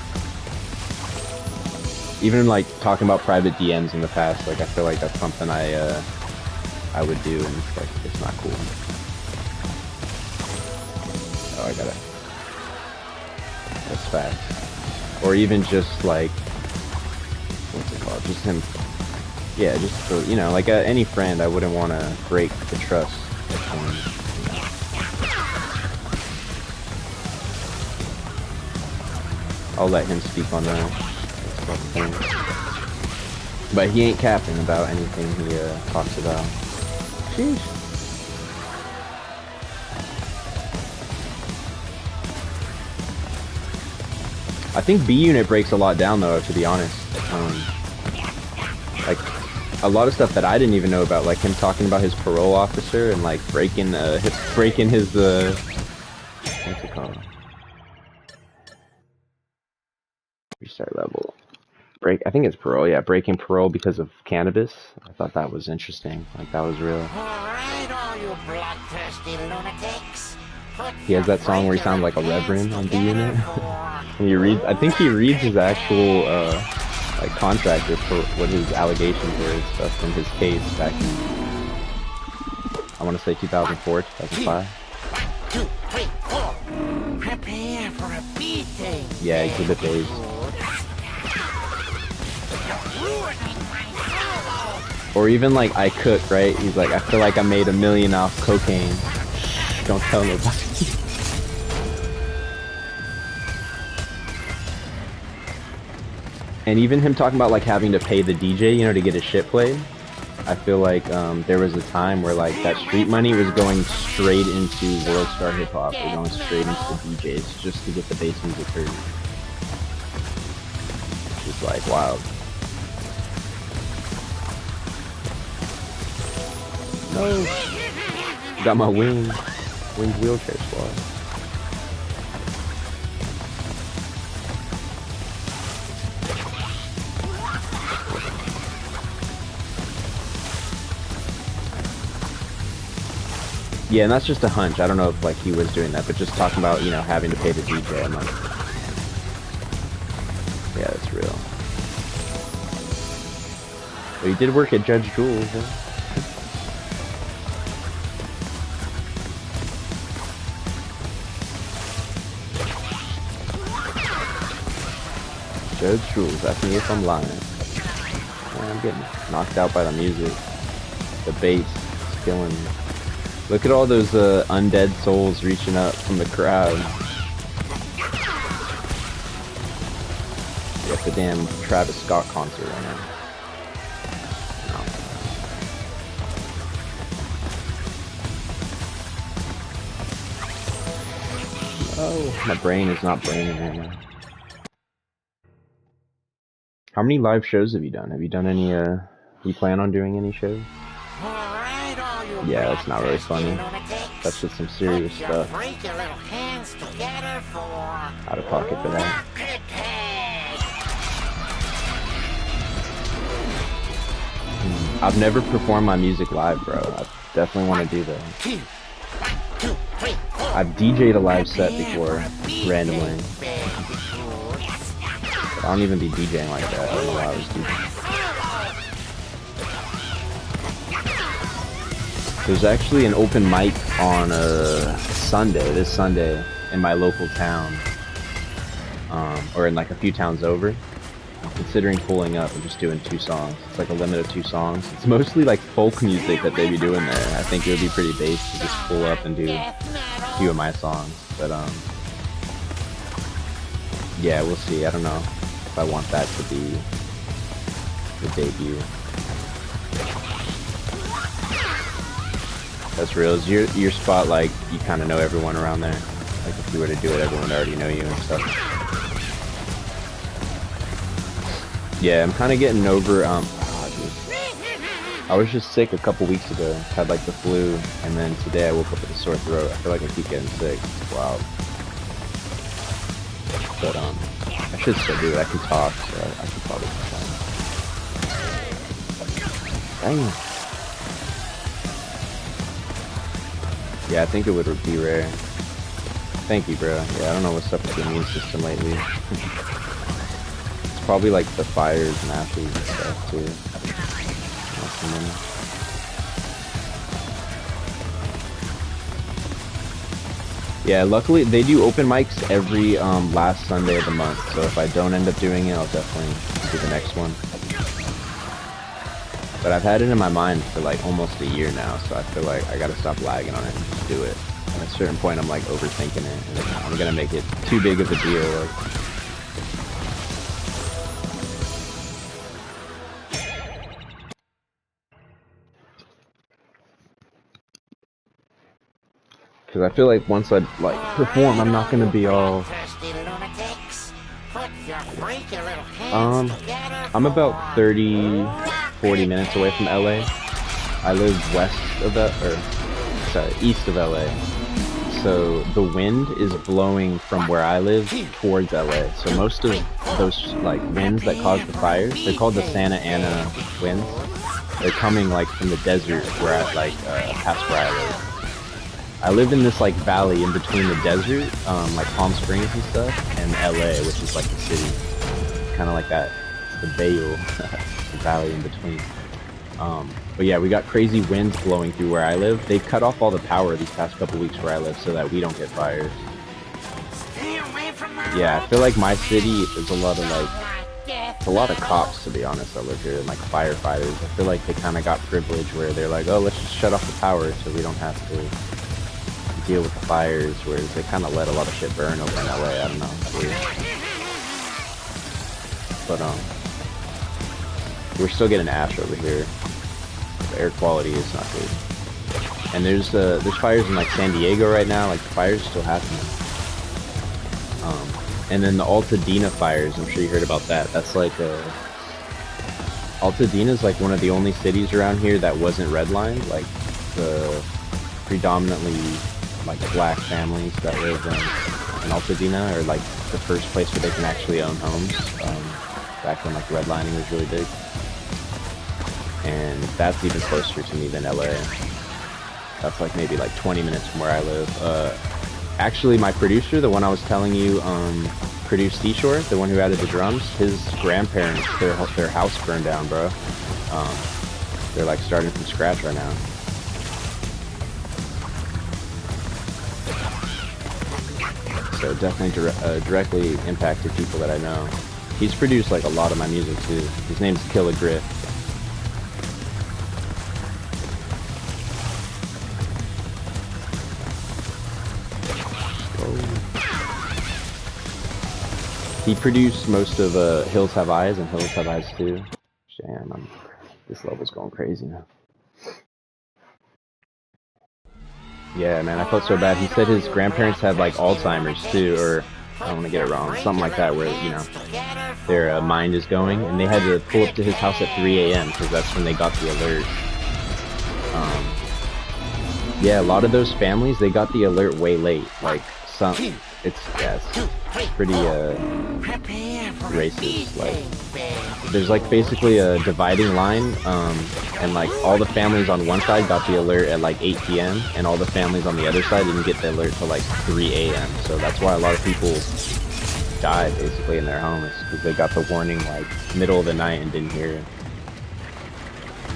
Even like talking about private DMs in the past, like I feel like that's something I would do, and it's like it's not cool. Oh, I gotta. That's fast. Or even just like. What's it called? Just him. Yeah, just for, you know, like any friend, I wouldn't want to break the trust of someone. I'll let him speak on that. But he ain't capping about anything he talks about. Sheesh. I think B Unit breaks a lot down though, to be honest. Like a lot of stuff that I didn't even know about, like him talking about his parole officer and like breaking his what's it called? Restart level. I think it's parole, yeah, breaking parole because of cannabis. I thought that was interesting. Like that was real. Alright, all you bloodthirsty lunatics. He has that song where he sounds like a reverend on B Unit. And he reads, I think he reads his actual like contract for what his allegations were and stuff from his case back in, I want to say 2004, 2005. 1, 2, 3, 4. Prepare for a beating. Yeah, Exhibit A's. Or even like I Cook, right? He's like, I feel like I made $1 million off cocaine. Don't tell nobody. And even him talking about like having to pay the DJ, you know, to get his shit played. I feel like there was a time where like that street money was going straight into World Star Hip Hop, or going straight into the DJs just to get the bass music heard. It's just like wild. No, got my winged wheelchair squad. Yeah, and that's just a hunch. I don't know if like he was doing that, but just talking about, you know, having to pay the DJ, I'm like, yeah, that's real. But he did work at Judge Jules, huh? Judge Jules, ask me if I'm lying. I'm getting knocked out by the music. The bass is killing me. Look at all those undead souls reaching up from the crowd. You have the damn Travis Scott concert right now. No. My brain is not braining right now. How many live shows have you done? Have you done any, you plan on doing any shows? Yeah, that's not really funny. That's just some serious stuff. Out of pocket for that. I've never performed my music live, bro. I definitely want to do that. I've DJ'd a live set before, randomly. But I don't even be DJing like that. I don't know why I was DJing. There's actually an open mic on this Sunday, in my local town. Or in like a few towns over. I'm considering pulling up and just doing 2 songs. It's like a limit of 2 songs. It's mostly like folk music that they be doing there. I think it would be pretty bass to just pull up and do a few of my songs. But yeah, we'll see. I don't know if I want that to be the debut. That's real. Is your spot like you kind of know everyone around there? Like if you were to do it, everyone would already know you and stuff. Yeah, I'm kind of getting over, I was just sick a couple weeks ago, had like the flu, and then today I woke up with a sore throat. I feel like I keep getting sick. It's wild. But, I should still do it. I can talk, so I could probably Dang. Yeah, I think it would be rare. Thank you, bro. Yeah, I don't know what's up with the immune system lately. Probably like the fires and ashes and stuff too. Yeah, luckily they do open mics every last Sunday of the month, so if I don't end up doing it, I'll definitely do the next one. But I've had it in my mind for like almost a year now, so I feel like I gotta stop lagging on it and just do it. At a certain point I'm like overthinking it, and I'm gonna make it too big of a deal. Like, because I feel like once I like perform, I'm not gonna be all. I'm about 30-40 minutes away from LA. I live west of that, or sorry, east of LA. So the wind is blowing from where I live towards LA. So most of those like winds that cause the fires, they're called the Santa Ana winds. They're coming like from the desert where I past where I live. I live in this like valley in between the desert, like Palm Springs and stuff, and LA, which is like the city. Kind of like that, the Bayou, the valley in between. But yeah, we got crazy winds blowing through where I live. They've cut off all the power these past couple weeks where I live so that we don't get fires. Yeah, I feel like my city is a lot of cops, to be honest, that live here, and like firefighters. I feel like they kind of got privilege where they're like, oh, let's just shut off the power so we don't have to deal with the fires, whereas they kind of let a lot of shit burn over in LA. I don't know. But we're still getting ash over here. The air quality is not good. And there's fires in like San Diego right now. Like the fires are still happening. And then the Altadena fires. I'm sure you heard about that. That's like Altadena is like one of the only cities around here that wasn't redlined. Like the predominantly like black families that live in Altadena are like the first place where they can actually own homes. Back when like redlining was really big. And that's even closer to me than LA. That's like maybe like 20 minutes from where I live. Actually, my producer, the one I was telling you, produced Seashore, the one who added the drums, his grandparents, their house burned down, bro. They're like starting from scratch right now. So definitely directly impacted people that I know. He's produced like a lot of my music too. His name's Killa Griff. He produced most of Hills Have Eyes and Hills Have Eyes 2. Damn, this level's going crazy now. Yeah, man, I felt so bad. He said his grandparents had like Alzheimer's too, or I don't want to get it wrong, something like that, where their mind is going, and they had to pull up to his house at 3 a.m. because that's when they got the alert. Um, yeah, a lot of those families they got the alert way late. Like it's pretty racist. Like there's like basically a dividing line, and like all the families on one side got the alert at like 8 p.m. and all the families on the other side didn't get the alert till like 3 a.m. So that's why a lot of people died basically in their homes because they got the warning like middle of the night and didn't hear it.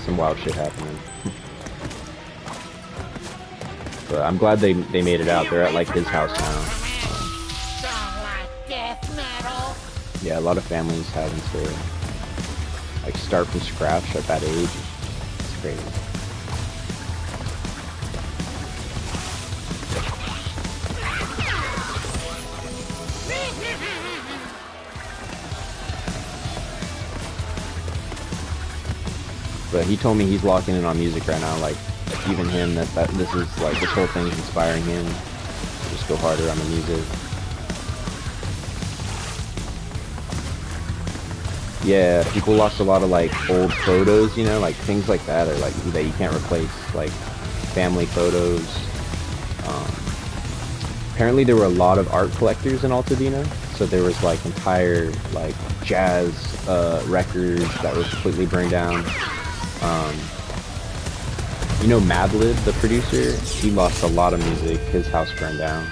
Some wild shit happening. But I'm glad they made it out. They're at like his house now. Yeah, a lot of families having to like start from scratch at that age. It's crazy. But he told me he's locking in on music right now, like even him that this is like this whole thing's inspiring him to just go harder on the music. Yeah, people lost a lot of like old photos, you know, like things like that, or like that you can't replace, like family photos. Apparently there were a lot of art collectors in Altadena, so there was like entire like jazz records that were completely burned down. You know Madlib, the producer, he lost a lot of music. His house burned down.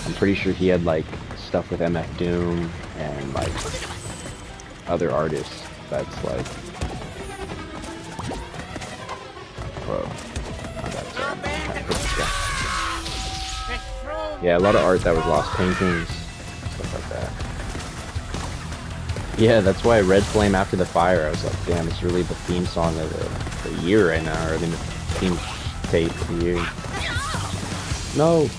I'm pretty sure he had like stuff with MF Doom and like other artists that's like, whoa, yeah, a lot of art that was lost, paintings, stuff like that. Yeah, that's why Red Flame After the Fire, I was like, damn, it's really the theme song of the year right now, or the theme tape of the year. No!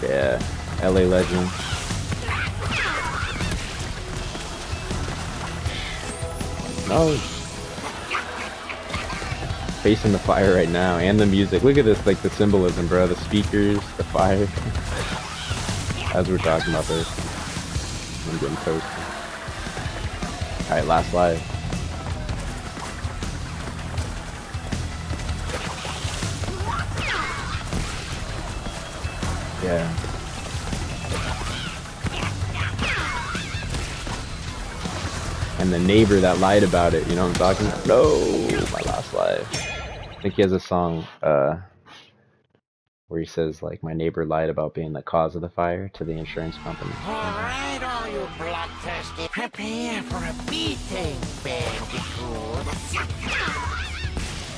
Yeah, LA Legend. No! Facing the fire right now, and the music. Look at this, like the symbolism, bro. The speakers, the fire. As we're talking about this, I'm getting toasted. Alright, last live. Yeah. And the neighbor that lied about it, you know what I'm talking about? No, my last live. I think he has a song where he says, like, my neighbor lied about being the cause of the fire to the insurance company. Alright, all you bloodthirsty, prepare for a beating, Bandicoot.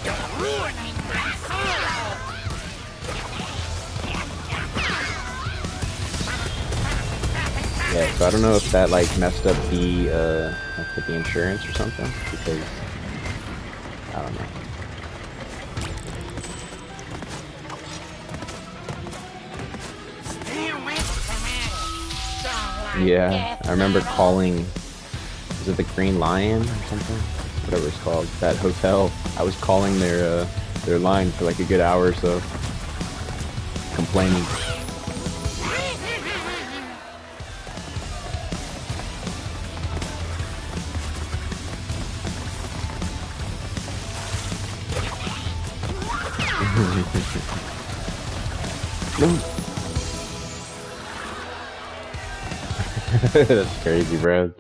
You're ruining my solo! Yeah, so I don't know if that, like, messed up the, like, with the insurance or something, because, I don't know. Yeah, I remember calling, was it the Green Lion or something? Whatever it's called, that hotel. I was calling their line for like a good hour or so, complaining. That's crazy, bro.